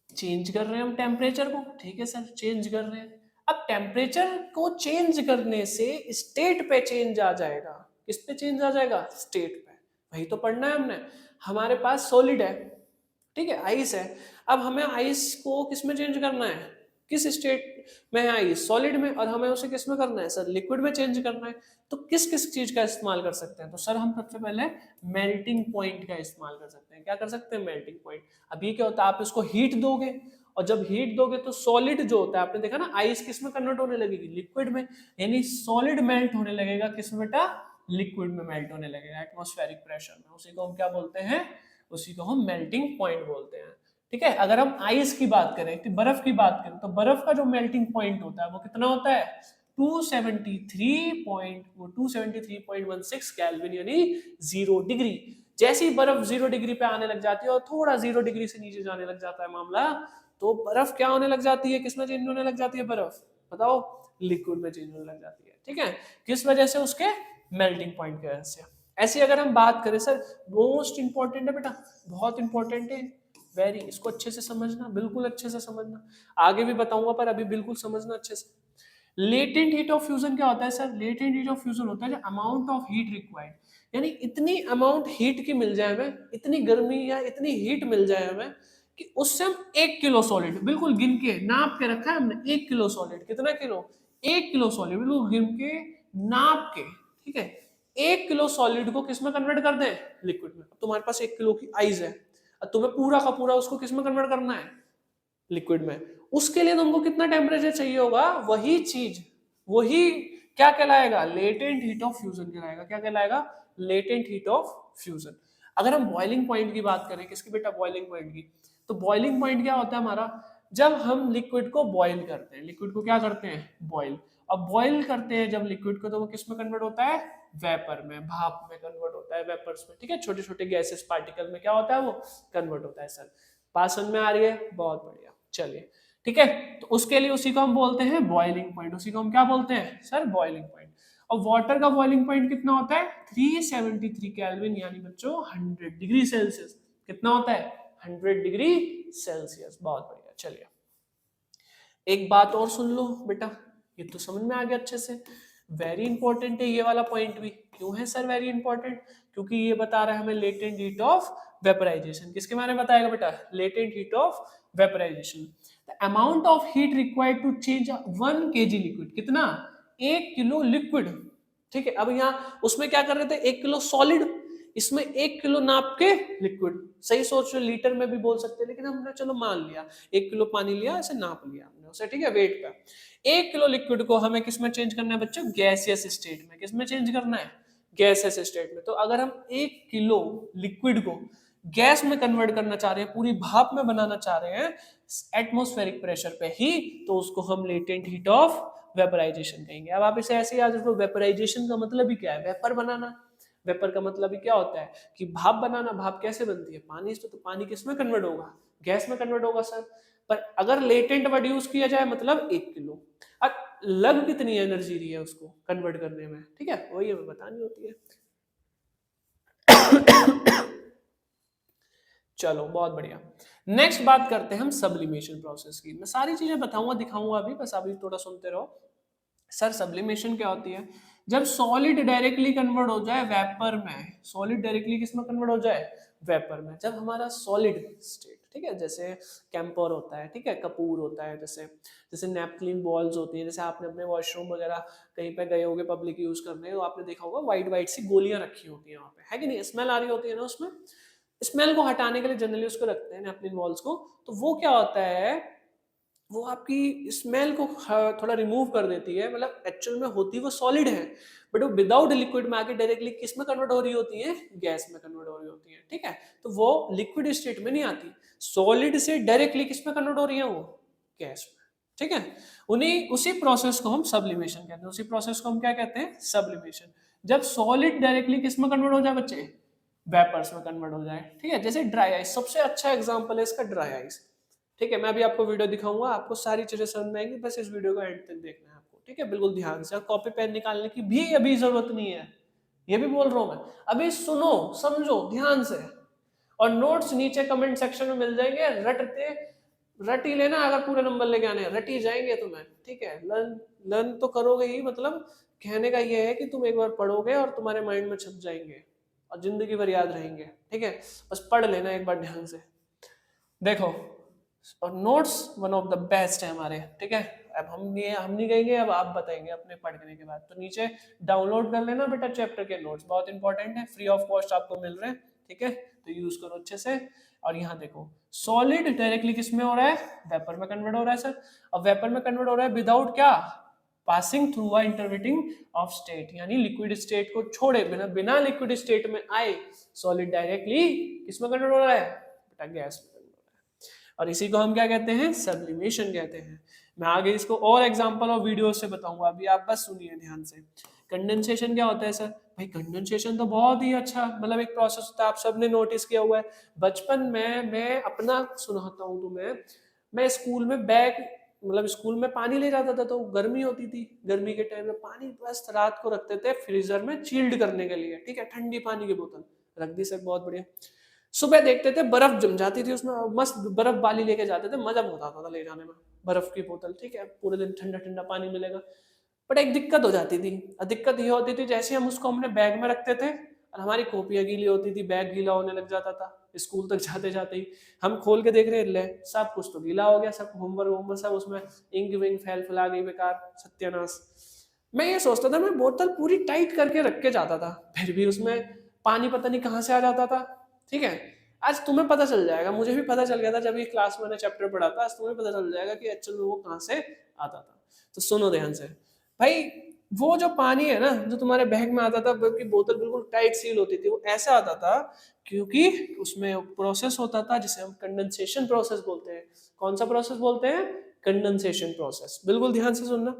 चेंज कर रहे हैं हम टेम्परेचर को, ठीक है सर, चेंज कर रहे हैं। अब टेम्परेचर को चेंज करने से स्टेट पे चेंज आ जाएगा, किस पे चेंज आ जाएगा, स्टेट पे, वही तो पढ़ना है हमने। हमारे पास सॉलिड है, ठीक है, आइस है, अब हमें आइस को किस में चेंज करना है, किस स्टेट में है आइस, सॉलिड में, और हमें उसे किस में करना है सर, लिक्विड में चेंज करना है। तो किस किस चीज का इस्तेमाल कर सकते हैं, तो सर हम सबसे पहले मेल्टिंग पॉइंट का इस्तेमाल कर सकते हैं। क्या कर सकते हैं, मेल्टिंग पॉइंट। अभी क्या होता है, आप इसको हीट दोगे, और जब हीट दोगे तो सॉलिड जो होता है, आपने देखा ना, आइस किस में कन्वर्ट होने लगेगी, लिक्विड में, यानी सॉलिड मेल्ट होने लगेगा किस में बेटा, लिक्विड में मेल्ट होने लगेगा एटमॉस्फेरिक प्रेशर में। उसी को हम क्या बोलते हैं, उसी को हम मेल्टिंग पॉइंट बोलते हैं, ठीक है। अगर हम आइस की बात करें, तो बर्फ की बात करें, तो बर्फ का जो मेल्टिंग पॉइंट होता है वो कितना होता है, 273.16 केल्विन, यानी 0 डिग्री। जैसे ही बर्फ 0 डिग्री पे आने लग जाती है और थोड़ा 0 डिग्री से नीचे जाने लग जाता है मामला, तो बर्फ क्या होने लग जाती है, किसमें चेंज होने लग जाती है बर्फ, बताओ, लिक्विड में चेंज होने लग जाती है, ठीक है। किस वजह से, उसके मेल्टिंग पॉइंट की वजह से। ऐसी अगर हम बात करें सर, मोस्ट इंपॉर्टेंट है बेटा, बहुत इंपॉर्टेंट है, वेरी, इसको अच्छे से समझना, बिल्कुल अच्छे से समझना, आगे भी बताऊंगा पर अभी बिल्कुल समझना अच्छे से। लेटेंट हीट ऑफ फ्यूजन क्या होता है sir, latent heat of fusion होता है अमाउंट ऑफ हीट रिक्वायर्ड, यानी इतनी अमाउंट हीट की मिल जाए हमें, इतनी गर्मी या इतनी हीट मिल जाए हमें कि उससे हम 1 किलो सॉलिड, बिल्कुल गिन के नाप के रखा है हमने, 1 किलो सॉलिड, कितना किलो, 1 किलो सॉलिड, बिल्कुल गिन के नाप के, ठीक है, 1 किलो सॉलिड को किस में कन्वर्ट कर दें, लिक्विड में। तुम्हारे पास 1 किलो की आइस है, तुम्हें पूरा का पूरा उसको किस में कन्वर्ट करना है, लिक्विड में। उसके लिए तुमको कितना टेम्परेचर चाहिए होगा, वही चीज, वही क्या कहलाएगा, लेटेंट हीट ऑफ फ्यूजन कहलाएगा। क्या कहलाएगा, लेटेंट हीट ऑफ फ्यूजन। अगर हम बॉइलिंग पॉइंट की बात करें, किसकी बेटा, बॉइलिंग पॉइंट की, तो बॉइलिंग पॉइंट क्या होता है हमारा, जब हम लिक्विड को बॉइल करते हैं, लिक्विड को क्या करते हैं, बॉइल, अब बॉइल करते हैं जब लिक्विड को, तो वो किस में कन्वर्ट होता है, वेपर में, भाप में कन्वर्ट होता है, वेपर्स में, ठीक है, छोटे छोटे गैसेस पार्टिकल में क्या होता है, वो कन्वर्ट होता है। सर बात समझ में आ रही है, बहुत बढ़िया, चलिए, ठीक है। तो उसके लिए उसी को हम बोलते हैं बॉइलिंग पॉइंट, उसी को हम क्या बोलते हैं सर, बॉइलिंग पॉइंट। और वाटर का बॉइलिंग पॉइंट कितना होता है, 373 केल्विन, यानी बच्चों 100 डिग्री सेल्सियस। कितना होता है, 100 डिग्री सेल्सियस, बहुत बढ़िया। चलिए, एक बात और सुन लो बेटा, ये तो समझ में आ गया अच्छे से, वेरी इंपॉर्टेंट है ये वाला पॉइंट भी। क्यों है सर वेरी इंपॉर्टेंट, क्योंकि ये बता रहा है हमें लेटेंट हीट ऑफ वेपराइजेशन। किसके बारे में बताएगा बेटा, latent heat of vaporization. The amount of heat required to change 1 kg liquid, कितना, 1 किलो लिक्विड, ठीक है। अब यहाँ उसमें क्या कर रहे थे, 1 किलो सॉलिड, इसमें 1 किलो नाप के लिक्विड, सही सोच रहे, लीटर में भी बोल सकते हैं, लेकिन हमने चलो मान लिया 1 किलो पानी लिया, ऐसे नाप लिया हमने उसे, ठीक है, वेट पे। 1 किलो लिक्विड को हमें किस में चेंज करना है बच्चों, गैसियस स्टेट में। किस में चेंज करना है, गैसियस स्टेट में। तो अगर हम 1 किलो लिक्विड को गैस में कन्वर्ट करना चाह रहे हैं, पूरी भाप में बनाना चाह रहे हैं एटमॉस्फेरिक प्रेशर पे ही, तो उसको हम लेटेंट हीट ऑफ वेपराइजेशन कहेंगे। अब आप इसे ऐसे याद रखो, वेपराइजेशन का मतलब ही क्या है, वेपर बनाना। वेपर का मतलब ही क्या होता है कि भाप बनाना। भाप कैसे बनती है, पानी से, तो पानी किस में कन्वर्ट होगा, गैस में कन्वर्ट होगा सर। पर अगर लेटेंट वर्ड यूज किया जाए, मतलब 1 किलो, अब लग कितनी एनर्जी रही है उसको कन्वर्ट करने में, ठीक है, वही हमें बतानी होती है। चलो बहुत बढ़िया, नेक्स्ट बात करते हैं हम सब्लिमेशन प्रोसेस की। मैं सारी चीजें बताऊंगा दिखाऊंगा अभी, बस अभी थोड़ा सुनते रहो। सर सब्लिमेशन क्या होती है, जब सॉलिड डायरेक्टली कन्वर्ट हो जाए वेपर में, सॉलिड डायरेक्टली किसमें कन्वर्ट हो जाए, वेपर में। जब हमारा सॉलिड स्टेट, ठीक है, जैसे कैंपर होता है, ठीक है, कपूर होता है, जैसे जैसे नैपकिन बॉल्स होती हैं, जैसे आपने अपने वॉशरूम वगैरह कहीं पे गए होगे पब्लिक यूज करने, तो आपने देखा होगा व्हाइट व्हाइट सी गोलियां रखी होती हैं वहाँ पे, है कि नहीं, स्मेल आ रही होती है ना उसमें। स्मेल को हटाने के लिए जनरली उसको रखते हैं नैपकिन बॉल्स को। तो वो क्या होता है, वो आपकी स्मेल को थोड़ा रिमूव कर देती है, मतलब एक्चुअल में होती वो सॉलिड है, बट वो विदाउट लिक्विड में आके डायरेक्टली किस में कन्वर्ट हो रही होती है, गैस में कन्वर्ट हो रही होती है, ठीक है। तो वो लिक्विड स्टेट में नहीं आती, सॉलिड से डायरेक्टली किस में कन्वर्ट हो रही है, वो गैस में, ठीक है। उन्हीं उसी प्रोसेस को हम सब्लिमेशन कहते हैं, उसी प्रोसेस को हम क्या कहते हैं, सब्लिमेशन। जब सॉलिड डायरेक्टली किस में कन्वर्ट हो जाए बच्चे, वेपर्स में कन्वर्ट हो जाए। ठीक है, जैसे ड्राई आइस सबसे अच्छा एग्जांपल है इसका, ड्राई आइस। ठीक है, मैं अभी आपको वीडियो दिखाऊंगा, आपको सारी चीजें समझ में आएंगी, बस इस वीडियो को एंड तक देखना है आपको। ठीक है, बिल्कुल ध्यान से, और कॉपी पेन निकालने की भी अभी जरूरत नहीं है, ये भी बोल रहा हूं मैं। अभी सुनो, समझो ध्यान से, और नोट्स नीचे कमेंट सेक्शन में मिल जाएंगे। रट ही लेना, अगर पूरे नंबर लेके आने हैं, रट ही जाएंगे तुम्हें। ठीक है, लर्न लर्न तो करोगे ही, मतलब कहने का ये है कि तुम एक बार पढ़ोगे और तुम्हारे माइंड में छप जाएंगे और जिंदगी भर याद रहेंगे। ठीक है, बस पढ़ लेना एक बार ध्यान से। देखो, और notes one of the best है हमारे। ठीक है, अब हम नहीं कहेंगे, अब आप बताएंगे अपने पढ़ने के बाद। तो नीचे डाउनलोड कर लेना बेटा चैप्टर के नोट्स, बहुत इंपॉर्टेंट है, फ्री ऑफ कॉस्ट आपको मिल रहे हैं। ठीक है, तो यूज करो अच्छे से। और यहाँ देखो, सॉलिड डायरेक्टली किस में हो रहा है, वेपर में कन्वर्ट हो रहा है सर। अब वेपर में कन्वर्ट हो रहा है विदाउट क्या, passing through a intermediate of state, यानी लिक्विड स्टेट को छोड़े, बिना लिक्विड स्टेट में आए सॉलिड डायरेक्टली किस में कन्वर्ट हो रहा है बेटा, गैस में। और इसी को हम क्या कहते हैं, सब्लिमेशन कहते हैं। मैं आगे इसको और एग्जांपल और वीडियो से बताऊंगा, अभी आप बस सुनिए ध्यान से। कंडेंसेशन क्या होता है सर, भाई कंडेंसेशन तो बहुत ही अच्छा मतलब एक प्रोसेस होता है, आप सबने नोटिस किया हुआ है। बचपन में मैं अपना सुनाता हूँ तुम्हें, मैं स्कूल में बैग, मतलब स्कूल में पानी ले जाता था, तो गर्मी होती थी, गर्मी के टाइम में पानी बस रात को रखते थे फ्रीजर में चिल्ड करने के लिए। ठीक है, ठंडी पानी की बोतल रख दी सर, बहुत बढ़िया। सुबह देखते थे बर्फ जम जाती थी उसमें, मस्त बर्फ बाली लेके जाते थे, मजा बहुत आता था ले जाने में बर्फ की बोतल। ठीक है, पूरे दिन ठंडा ठंडा पानी मिलेगा। बट एक दिक्कत हो जाती थी, और दिक्कत ये होती थी जैसे हम उसको अपने बैग में रखते थे और हमारी कॉपियां गीली होती थी, बैग गीला होने लग जाता था। स्कूल तक जाते जाते ही हम खोल के देख रहे ले, सब कुछ तो गीला हो गया, सब होमवर्क होमवर्क सब उसमें इंक विंक फैल फैला गई, बेकार सत्यानाश। मैं ये सोचता था, मैं बोतल पूरी टाइट करके रख के जाता था, फिर भी उसमें पानी पता नहीं कहाँ से आ जाता था। ठीक है, आज तुम्हें पता चल जाएगा, मुझे भी पता चल गया था जब ये क्लास में मैंने चैप्टर पढ़ा था, आज तुम्हें पता चल जाएगा कि एक्चुअली वो कहाँ से आता था। तो सुनो ध्यान से भाई, वो जो पानी है ना जो तुम्हारे बैग में आता था, बल्कि बोतल बिल्कुल टाइट सील होती थी, वो ऐसा आता था क्योंकि उसमें प्रोसेस होता था जिसे हम कंडेंसेशन प्रोसेस बोलते हैं। कौन सा प्रोसेस बोलते हैं, कंडेंसेशन प्रोसेस। बिल्कुल ध्यान से सुनना,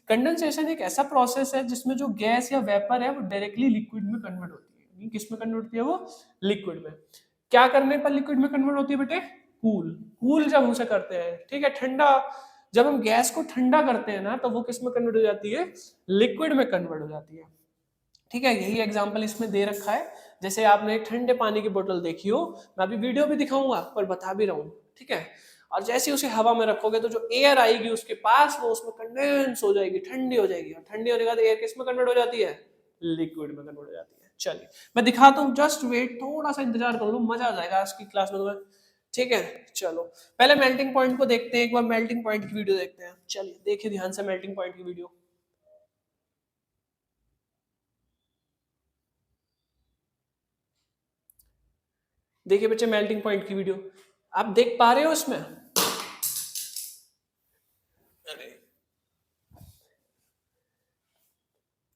कंडेंसेशन एक ऐसा प्रोसेस है जिसमें जो गैस या वेपर है वो डायरेक्टली लिक्विड में कन्वर्ट होती है। किस में कन्वर्ट होती है वो, लिक्विड में। क्या करने पर लिक्विड में कन्वर्ट होती है बेटे, कूल। कूल जब उसे करते हैं, ठीक है, ठंडा, जब हम गैस को ठंडा करते हैं ना तो वो किस में कन्वर्ट हो जाती है, लिक्विड में कन्वर्ट हो जाती है। ठीक है, यही एग्जांपल इसमें दे रखा है। जैसे आपने एक ठंडे पानी की बोतल देखी हो, मैं अभी वीडियो भी दिखाऊंगा पर बता भी रहा हूँ। ठीक है, और जैसे उसे हवा में रखोगे तो जो एयर आएगी उसके पास, वो उसमें कंडेंस हो जाएगी, ठंडी हो जाएगी, और ठंडी होने के बाद एयर किस में कन्वर्ट हो जाती है, लिक्विड में कन्वर्ट हो जाती है। चलिए मैं दिखाता हूँ, जस्ट वेट, थोड़ा सा इंतजार कर लो, मजा आ जाएगा आज की क्लास में तुम्हें। ठीक है, चलो पहले मेल्टिंग पॉइंट को देखते हैं, एक बार मेल्टिंग पॉइंट की वीडियो देखते हैं। चलिए देखिए ध्यान से मेल्टिंग पॉइंट की वीडियो। देखिए बच्चे मेल्टिंग पॉइंट की वीडियो, आप देख पा रहे हो इसमें,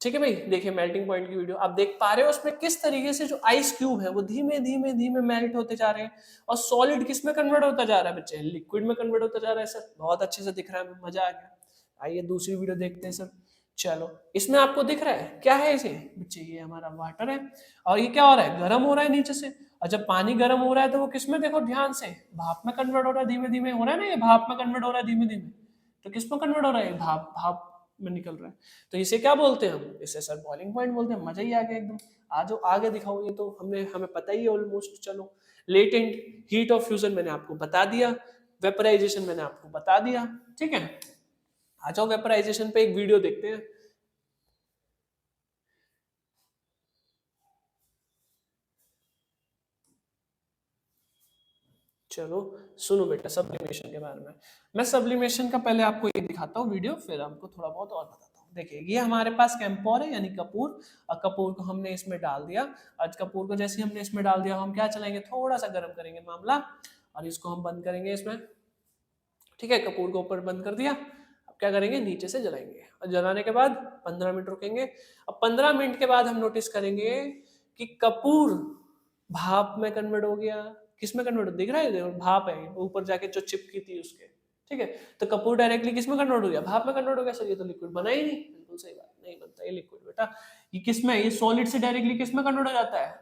ठीक है भाई, देखिए मेल्टिंग पॉइंट की वीडियो आप देख पा रहे हो, उसमें किस तरीके से जो आइस क्यूब है वो धीमे धीमे धीमे मेल्ट होते जा रहे हैं, और सॉलिड किस में कन्वर्ट होता जा रहा है बच्चे, लिक्विड में कन्वर्ट होता जा रहा है। सर बहुत अच्छे से दिख रहा है, मजा आ गया। आइए दूसरी वीडियो देखते हैं सर। चलो इसमें आपको दिख रहा है क्या है इसे बच्चे, ये हमारा वाटर है, और ये क्या हो रहा है, गर्म हो रहा है नीचे से। और जब पानी गर्म हो रहा है तो वो किस में, देखो ध्यान से, भाप में कन्वर्ट हो रहा है, धीमे धीमे हो रहा है ना, ये भाप में कन्वर्ट हो रहा है धीमे धीमे। तो किस में कन्वर्ट हो रहा है, भाप भाप में निकल रहा है। तो इसे क्या बोलते हैं हम, इसे सर बॉइलिंग पॉइंट बोलते हैं। मजा ही आ गया एकदम। आज आगे दिखाओ, ये तो हमें पता ही है ऑलमोस्ट। चलो लेटेंट हीट ऑफ फ्यूजन मैंने आपको बता दिया, वेपराइजेशन मैंने आपको बता दिया। ठीक है, आ जाओ वेपराइजेशन पे एक वीडियो देखते हैं। चलो सुनो बेटा सब्लिमेशन के बारे में। मैं सब्लिमेशन का पहले आपको ये दिखाता हूँ वीडियो, फिर आपको थोड़ा बहुत और बताता हूँ। देखिए ये हमारे पास कैंपोर है यानी कपूर, और कपूर को हमने इसमें डाल दिया। आज कपूर को जैसे हमने इसमें डाल दिया, हम क्या चलाएंगे, थोड़ा सा गर्म करेंगे मामला, और इसको हम बंद करेंगे इसमें। ठीक है, कपूर को ऊपर बंद कर दिया। अब क्या करेंगे, नीचे से जलाएंगे, और जलाने के बाद 15 मिनट रुकेंगे। अब 15 मिनट के बाद हम नोटिस करेंगे कि कपूर भाप में कन्वर्ट हो गया। किस में कन्वर्ट, दिख रहा है, देखो भाप है ऊपर जाके जो चिपकी थी उसके। ठीक है, तो कपूर डायरेक्टली किस में कन्वर्ट हो गया, भाप में कन्वर्ट हो गया। सर ये तो लिक्विड बना ही नहीं, बिल्कुल सही बात, नहीं बनता ये लिक्विड बेटा। ये किस में, ये सॉलिड से डायरेक्टली किस में कन्वर्ट हो जाता है,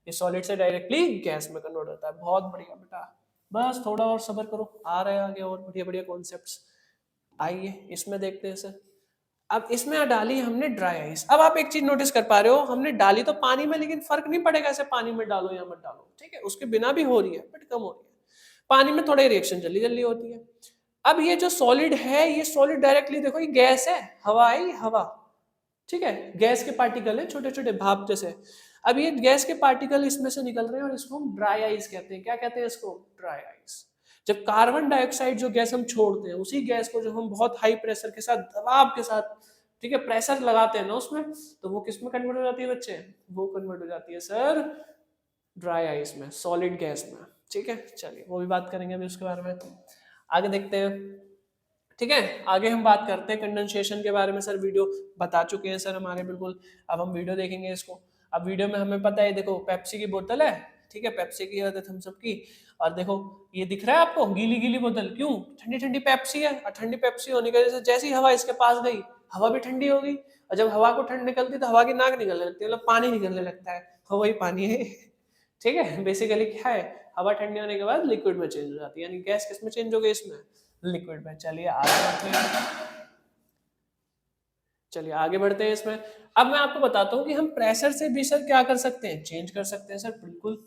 ये सॉलिड से डायरेक्टली गैस में कन्वर्ट होता है। बहुत बढ़िया बेटा, बस थोड़ा और सब्र करो, आ रहे हैं आगे और बढ़िया बढ़िया कॉन्सेप्ट्स। आइए इसमें देखते हैं सर। अब इसमें डाली हमने ड्राई आइस। अब आप एक चीज नोटिस कर पा रहे हो, हमने डाली तो पानी में, लेकिन फर्क नहीं पड़ेगा ऐसे पानी में डालो या मत डालो, ठीक है, उसके बिना भी हो रही है बट कम हो रही है। पानी में थोड़ी रिएक्शन जल्दी जल्दी होती है। अब ये जो सॉलिड है, ये सॉलिड डायरेक्टली देखो, ये गैस है, हवा आई हवा, ठीक है, गैस के पार्टिकल है छोटे छोटे भाप जैसे। अब ये गैस के पार्टिकल इसमें से निकल रहे हैं और इसको हम ड्राई आइस कहते हैं। क्या कहते हैं इसको? Dry ice. जब कार्बन डाइऑक्साइड जो गैस हम छोड़ते हैं, उसी गैस को जब हम बहुत हाई प्रेशर के साथ, दबाव के साथ, ठीक है, प्रेशर लगाते हैं ना उसमें, तो वो किस में कन्वर्ट हो जाती है बच्चे? वो कन्वर्ट हो जाती है सर ड्राई आइस में, सॉलिड गैस में, ठीक है। चलिए वो भी बात करेंगे अभी उसके बारे में, आगे देखते हैं, ठीक है। आगे हम बात करते हैं कंडेंसेशन के बारे में। सर वीडियो बता चुके हैं सर हमारे, बिल्कुल। अब हम वीडियो देखेंगे इसको। अब वीडियो में हमें पता है, देखो पेप्सी की बोतल है, ठीक है, पेप्सी की आदत हम सबकी। और देखो ये दिख रहा है आपको, गीली गीली बोतल, क्यों? ठंडी ठंडी पेप्सी है, और ठंडी पेप्सी होने की वजह से जैसी हवा इसके पास गई, हवा भी ठंडी हो गई। और जब हवा को ठंड निकलती तो हवा की नाक निकलने लगती है, मतलब पानी निकलने लगता है, वही पानी है ठीक है। बेसिकली क्या है, हवा ठंडी होने के बाद लिक्विड में चेंज हो जाती है, यानी गैस किस में चेंज हो गई? इसमें, लिक्विड में। चलिए आगे बढ़ते हैं, चलिए आगे बढ़ते हैं इसमें। अब मैं आपको बताता हूँ कि हम प्रेशर से भी सर क्या कर सकते हैं? चेंज कर सकते हैं सर, बिल्कुल।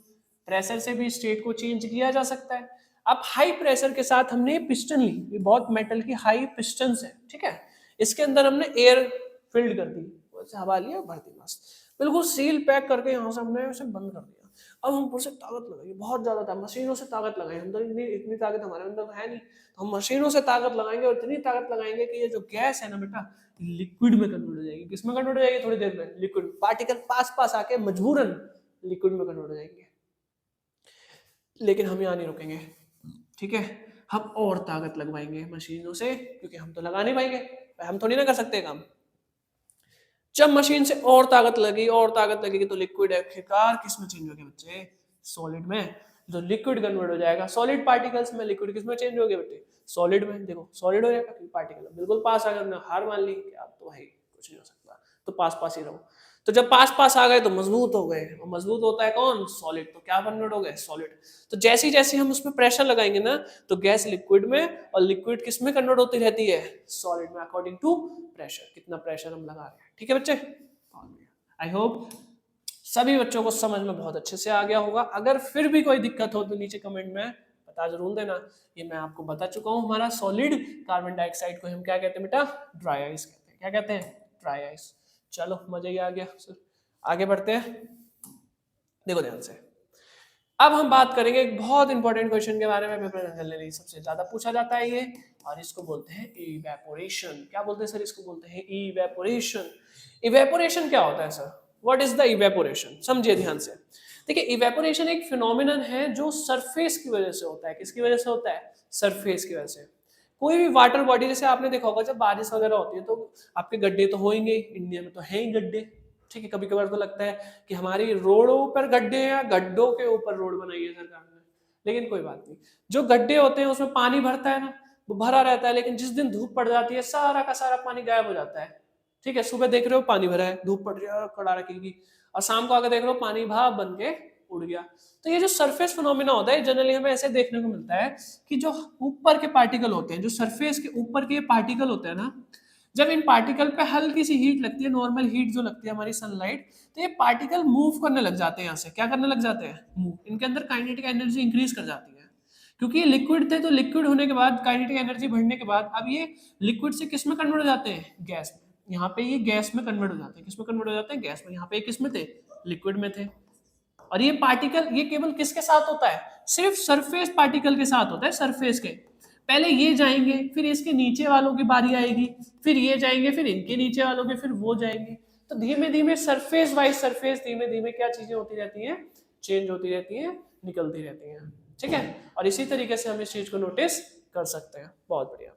प्रेशर से भी स्टेट को चेंज किया जा सकता है। अब हाई प्रेशर के साथ हमने पिस्टन ली, ये बहुत मेटल की हाई पिस्टन है, ठीक है। इसके अंदर हमने एयर फिल्ड कर दी, हवा लिया, भर दी, मस्त, बिल्कुल सील पैक करके यहाँ से हमने उसे बंद कर दिया। अब हम ऊपर से ताकत लगाई, बहुत ज्यादा था, मशीनों से ताकत लगाई, अंदर इतनी इतनी ताकत हमारे अंदर है नहीं, तो हम मशीनों से ताकत लगाएंगे, और इतनी ताकत लगाएंगे कि ये जो गैस है ना बेटा, लिक्विड में कन्वर्ट हो जाएगी। किसमें कन्वर्ट हो जाएगी? थोड़ी देर में लिक्विड, पार्टिकल पास पास आके मजबूरन लिक्विड में कन्वर्ट हो जाएंगे। लेकिन हम यहाँ नहीं रुकेंगे, ठीक है, हम और ताकत लगवाएंगे मशीनों से, क्योंकि हम तो लगा नहीं पाएंगे, हम थोड़ी ना कर सकते काम। जब मशीन से और ताकत लगी, और ताकत लगेगी, तो लिक्विड आखिरकार किस में चेंज हो गया बच्चे? सॉलिड में। जो लिक्विड कन्वर्ट हो जाएगा, सॉलिड पार्टिकल्स में लिक्विड किस में चेंज हो गया बेटे? सॉलिड में। देखो सॉलिड हो जाएगा, पार्टिकल बिल्कुल पास आ गया, हमने हार मान ली कि अब तो भाई कुछ नहीं हो सकता, तो पास पास ही रहो। तो जब पास पास आ गए तो मजबूत हो गए, और मजबूत होता है कौन? सॉलिड। तो क्या कन्वर्ट हो गए? सॉलिड। तो जैसे जैसे हम उसमें प्रेशर लगाएंगे ना, तो गैस लिक्विड में, और लिक्विड किस में कन्वर्ट होती रहती है? सॉलिड में, अकॉर्डिंग टू प्रेशर, कितना प्रेशर हम लगा रहे हैं, ठीक है बच्चे। आई होप सभी बच्चों को समझ में बहुत अच्छे से आ गया होगा। अगर फिर भी कोई दिक्कत हो तो नीचे कमेंट में बता जरूर देना। ये मैं आपको बता चुका हूँ, हमारा सॉलिड कार्बन डाइऑक्साइड को हम क्या कहते हैं बेटा? ड्राई आइस कहते हैं। क्या कहते हैं? Dry ice. चलो मजा ही आ गया सर, आगे बढ़ते हैं, देखो ध्यान से। अब हम बात करेंगे एक बहुत इंपॉर्टेंट क्वेश्चन के बारे में, पेपर जनरली सबसे ज्यादा पूछा जाता है ये, और इसको बोलते हैं इवेपोरेशन। क्या बोलते हैं सर? इसको बोलते हैं इवेपोरेशन। इवेपोरेशन क्या होता है sir? What is the evaporation? समझिए ध्यान से। देखिए इवेपोरेशन एक फिनोमिनन है जो सरफेस की वजह से होता है। किसकी वजह से होता है? सरफेस की वजह से। कोई भी वाटर बॉडी, जैसे आपने देखा होगा जब बारिश वगैरह होती है तो आपके गड्ढे तो होंगे, इंडिया में तो है ही गड्ढे, ठीक है। कभी कभार तो लगता है कि हमारी रोडों पर गड्ढे हैं या गड्ढों के ऊपर रोड बनाई है सरकार ने, लेकिन कोई बात नहीं। जो गड्ढे होते हैं उसमें पानी भरता है ना, वो भरा रहता है, लेकिन जिस दिन धूप पड़ जाती है सारा का सारा पानी गायब हो जाता है, ठीक है। सुबह देख रहे हो पानी भरा है, धूप पड़ रही है कड़ा रखेगी, और शाम को आकर देख रहे हो पानी भाप बन के उड़ गया। तो ये जो सरफेस फिनोमिना होता है जनरली हमें ऐसे देखने को मिलता है कि जो ऊपर के पार्टिकल होते हैं, जो सरफेस के ऊपर के पार्टिकल होते हैं ना, जब इन पार्टिकल पे हल्की सी हीट लगती है, नॉर्मल हीट जो लगती है हमारी सनलाइट, तो ये पार्टिकल मूव करने लग जाते हैं। यहाँ से क्या करने लग जाते हैं? मूव। इनके अंदर काइनेटिक एनर्जी इंक्रीज कर जाती है, क्योंकि ये लिक्विड थे, तो लिक्विड होने के बाद काइनेटिक एनर्जी बढ़ने के बाद अब ये लिक्विड से किस में कन्वर्ट हो जाते हैं? गैस में। यहाँ पे ये गैस में कन्वर्ट हो जाते हैं। किस में कन्वर्ट हो जाते हैं? गैस में। यहाँ पे किस में थे? लिक्विड में थे। और ये पार्टिकल, ये केवल किसके साथ होता है? सिर्फ सरफेस पार्टिकल के साथ होता है, सरफेस के। पहले ये जाएंगे, फिर इसके नीचे वालों की बारी आएगी, फिर ये जाएंगे, फिर इनके नीचे वालों के, फिर वो जाएंगे। तो धीमे धीमे सरफेस वाइज सरफेस धीमे धीमे क्या चीजें होती रहती हैं? चेंज होती रहती हैं, निकलती रहती हैं, ठीक है। और इसी तरीके से हम इस चीज को नोटिस कर सकते हैं। बहुत बढ़िया,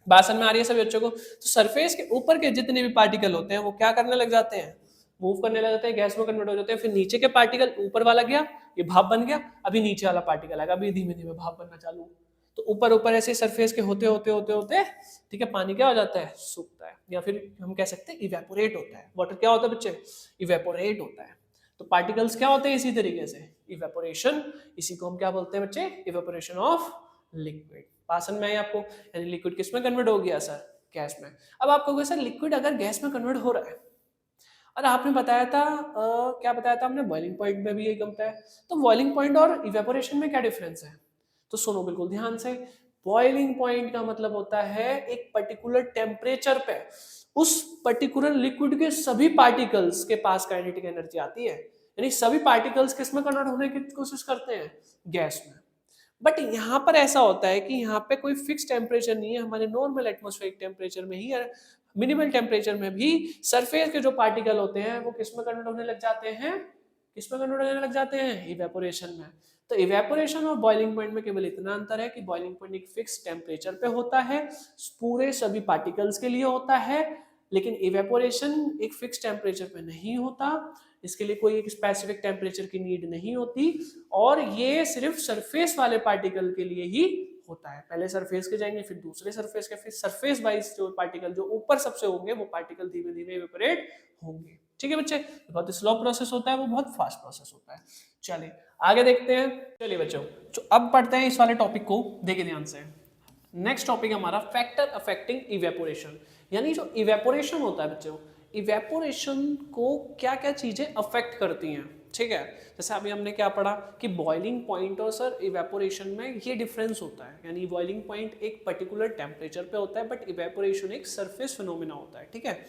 बात समझ में आ रही है सभी बच्चों को? तो सरफेस के ऊपर के जितने भी पार्टिकल होते हैं वो क्या करने लग जाते हैं? मूव करने लग जाते हैं, गैस में कन्वर्ट हो जाते हैं। फिर नीचे के पार्टिकल, ऊपर वाला गया, ये भाप बन गया, अभी नीचे वाला पार्टिकल आएगा, अभी धीमे धीमे भाप बनना चालू। तो ऊपर ऊपर ऐसे सरफेस के होते होते होते होते, ठीक है, पानी क्या हो जाता है? सूखता है, या फिर हम कह सकते हैं इवेपोरेट होता है। वाटर क्या होता है बच्चे? इवेपोरेट होता है। तो पार्टिकल्स क्या होते हैं इसी तरीके से, इवेपोरेशन, इसी को हम क्या बोलते हैं बच्चे, इवेपोरेशन ऑफ लिक्विड। बात समझ में आई आपको, यानी लिक्विड किस में कन्वर्ट हो गया सर, गैस में। अब आप कहोगे सर लिक्विड अगर गैस में कन्वर्ट हो रहा है, और आपने बताया था क्या बताया था आपने, बॉइलिंग पॉइंट में भी यही बनता है, तो बॉइलिंग पॉइंट और इवेपोरेशन में क्या डिफरेंस है, तो सुनो बिल्कुल ध्यान से। बॉइलिंग पॉइंट का मतलब होता है एक पर्टिकुलर टेम्परेचर पे उस पर्टिकुलर लिक्विड के सभी पार्टिकल्स के पास काइनेटिक एनर्जी आती है, यानी सभी पार्टिकल्स किस में कन्वर्ट होने की कोशिश करते हैं, गैस में। बट यहाँ पर ऐसा होता है कि यहाँ पे कोई फिक्स टेम्परेचर नहीं है, हमारे नॉर्मल एटमॉस्फेरिक टेम्परेचर में ही, मिनिमल टेम्परेचर में भी सरफेस के जो पार्टिकल होते हैं वो किस में कन्वर्ट होने लग जाते हैं, किस में कन्वर्ट होने लग जाते हैं, इवेपोरेशन में। तो इवेपोरेशन और बॉइलिंग पॉइंट में केवल इतना अंतर है कि बॉइलिंग पॉइंट एक फिक्स टेम्परेचर पे होता है, पूरे सभी पार्टिकल्स के लिए होता है, लेकिन इवेपोरेशन एक फिक्स टेम्परेचर पे नहीं होता, इसके लिए कोई एक स्पेसिफिक टेम्परेचर की नीड नहीं होती, और ये सिर्फ सरफेस वाले पार्टिकल के लिए ही होता है। पहले सरफेस के जाएंगे, फिर दूसरे सरफेस के, फिर सरफेस वाइज जो पार्टिकल जो ऊपर सबसे होंगे वो पार्टिकल धीमे धीमे इवेपोरेट होंगे। ठीक है बच्चे, बहुत स्लो प्रोसेस होता है, वो बहुत फास्ट प्रोसेस होता है। चलिए आगे देखते हैं। चलिए बच्चों, तो अब पढ़ते हैं इस वाले टॉपिक को, देखिए ध्यान से। नेक्स्ट टॉपिक हमारा फैक्टर अफेक्टिंग इवेपोरेशन, यानी जो इवेपोरेशन होता है बच्चों, इवेपोरेशन को क्या क्या चीजें अफेक्ट करती हैं। ठीक है, जैसे अभी हमने क्या पढ़ा कि बॉइलिंग पॉइंट और सर इवेपोरेशन में ये डिफरेंस होता है, यानी बॉइलिंग पॉइंट एक पर्टिकुलर टेम्परेचर पे होता है, बट इवेपोरेशन एक सरफेस फिनोमेना होता है। ठीक है,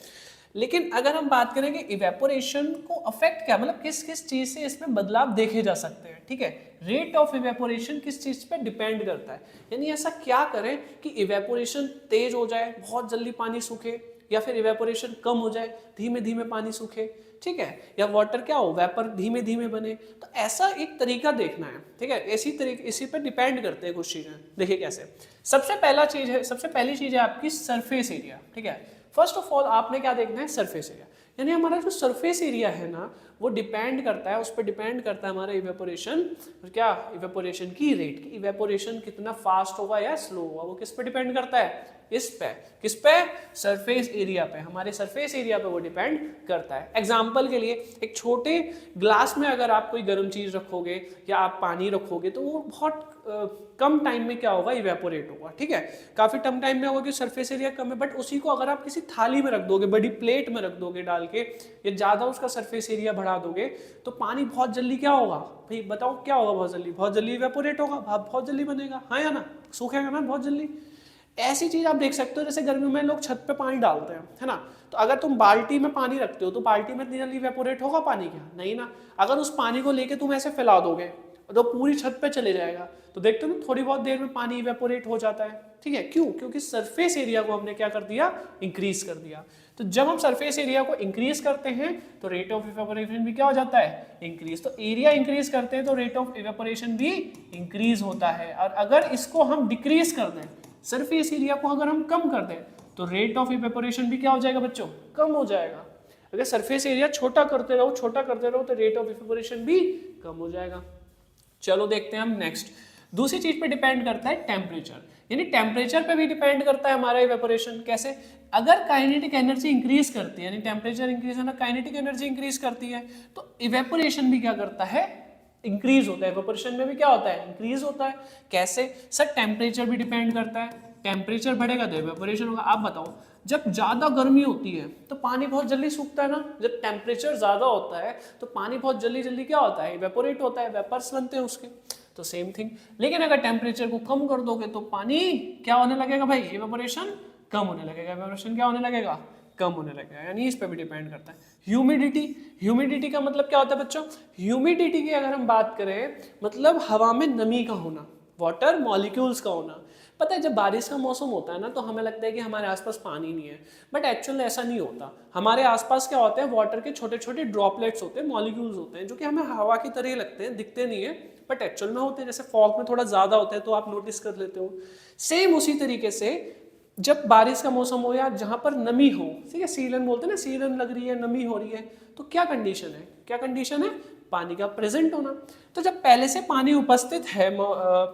लेकिन अगर हम बात करें कि इवेपोरेशन को अफेक्ट क्या, मतलब किस किस चीज से इसमें बदलाव देखे जा सकते हैं। ठीक है, रेट ऑफ इवेपोरेशन किस चीज पे डिपेंड करता है, यानी ऐसा क्या करें कि इवेपोरेशन तेज हो जाए, बहुत जल्दी पानी सूखे, या फिर इवेपोरेशन कम हो जाए, धीमे धीमे पानी सूखे। ठीक है, या वाटर क्या हो, वेपर धीमे धीमे बने। तो ऐसा एक तरीका देखना है। ठीक है, इसी तरीके, इसी पे डिपेंड करते हैं कुछ चीजें। देखिए कैसे, सबसे पहली चीज है आपकी सरफेस एरिया। ठीक है, फर्स्ट ऑफ ऑल आपने क्या देखना है, सरफेस एरिया, यानी हमारा जो सरफेस एरिया है ना, वो डिपेंड करता है, उस पर डिपेंड करता है हमारा इवेपोरेशन, क्या, इवेपोरेशन की रेट, की इवेपोरेशन कितना फास्ट होगा या स्लो होगा, वो किस पे डिपेंड करता है, इस पे, किस पे, सरफेस एरिया पे, हमारे सरफेस एरिया पे वो डिपेंड करता है। एग्जांपल के लिए, एक छोटे ग्लास में अगर आप कोई गर्म चीज रखोगे या आप पानी रखोगे, तो वो बहुत कम टाइम में क्या होगा, इवेपोरेट होगा। ठीक है, काफी कम टाइम में होगा कि सरफेस एरिया कम है, बट उसी को अगर आप किसी थाली में रख दोगे, बड़ी प्लेट में रख दोगे डाल के, या ज्यादा उसका सरफेस एरिया बढ़ा दोगे, तो पानी बहुत जल्दी क्या होगा भाई, बताओ क्या होगा, बहुत जल्दी इवेपोरेट होगा, भाप बहुत जल्दी बनेगा, हाँ या ना, सूखेगा ना बहुत जल्दी। ऐसी चीज आप देख सकते हो, जैसे गर्मियों में लोग छत पे पानी डालते हैं, है ना, तो अगर तुम बाल्टी में पानी रखते हो तो बाल्टी में इतनी जल्दी इवेपोरेट होगा पानी, क्या नहीं ना। अगर उस पानी को लेके तुम ऐसे फैला दोगे तो पूरी छत पे चले जाएगा, तो देखते हो ना थोड़ी बहुत देर में पानी इवेपोरेट हो जाता है। ठीक है, क्यों, क्योंकि सरफेस एरिया को हमने क्या कर दिया, इंक्रीज कर दिया। तो जब हम सरफेस एरिया को इंक्रीज करते हैं तो रेट ऑफ इवेपोरेशन भी क्या हो जाता है, इंक्रीज। तो एरिया इंक्रीज करते हैं तो रेट ऑफ इवेपोरेशन भी इंक्रीज होता है। और अगर इसको हम डिक्रीज कर दें, सरफेस एरिया को अगर हम कम कर दें, तो रेट ऑफ इवेपोरेशन भी क्या हो जाएगा बच्चों, कम हो जाएगा। अगर सरफेस एरिया छोटा करते रहो तो रेट ऑफ इवेपोरेशन भी कम हो जाएगा। चलो देखते हैं हम नेक्स्ट, दूसरी चीज पे डिपेंड करता है टेम्परेचर, यानी टेम्परेचर पे भी डिपेंड करता है हमारा इवेपोरेशन। कैसे, अगर काइनेटिक एनर्जी इंक्रीज करती है, यानी टेम्परेचर इंक्रीज है ना, काइनेटिक एनर्जी इंक्रीज करती है, तो इवेपोरेशन भी क्या करता है, इंक्रीज होता है। इवेपोरेशन में भी क्या होता है, इंक्रीज होता है। कैसे सर, टेम्परेचर भी डिपेंड करता है, टेम्परेचर बढ़ेगा तो इवेपोरेशन होगा। आप बताओ, जब ज्यादा गर्मी होती है तो पानी बहुत जल्दी सूखता है ना, जब टेम्परेचर ज्यादा होता है तो पानी बहुत जल्दी जल्दी क्या होता है, इवेपोरेट होता है, वेपर्स बनते हैं उसके। तो सेम थिंग, लेकिन अगर टेम्परेचर को कम कर दोगे तो पानी क्या होने लगेगा भाई, इवेपोरेशन कम होने लगेगा, इवेपोरेशन क्या होने लगेगा, कम होने लगेगा। यानी इस पे भी डिपेंड करता है। ह्यूमिडिटी का मतलब क्या होता है बच्चों, ह्यूमिडिटी की अगर हम बात करें, मतलब हवा में नमी का होना, वाटर मॉलिक्यूल्स का होना। पता है, जब बारिश का मौसम होता है ना, तो हमें लगता है कि हमारे आसपास पानी नहीं है, बट एक्चुअल ऐसा नहीं होता। हमारे आसपास क्या होते हैं, वाटर के छोटे छोटे ड्रॉपलेट्स होते हैं, मॉलिक्यूल्स होते हैं, जो कि हमें हवा की तरह लगते हैं, दिखते नहीं है, बट एक्चुअल में होते हैं। जैसे फॉग में थोड़ा ज्यादा होता है तो आप नोटिस कर लेते हो। सेम उसी तरीके से जब बारिश का मौसम हो या जहां पर नमी हो, ठीक है, सीलन बोलते हैं ना, सीलन लग रही है, नमी हो रही है, तो क्या कंडीशन है, क्या कंडीशन है, पानी का प्रेजेंट होना। तो जब पहले से पानी उपस्थित है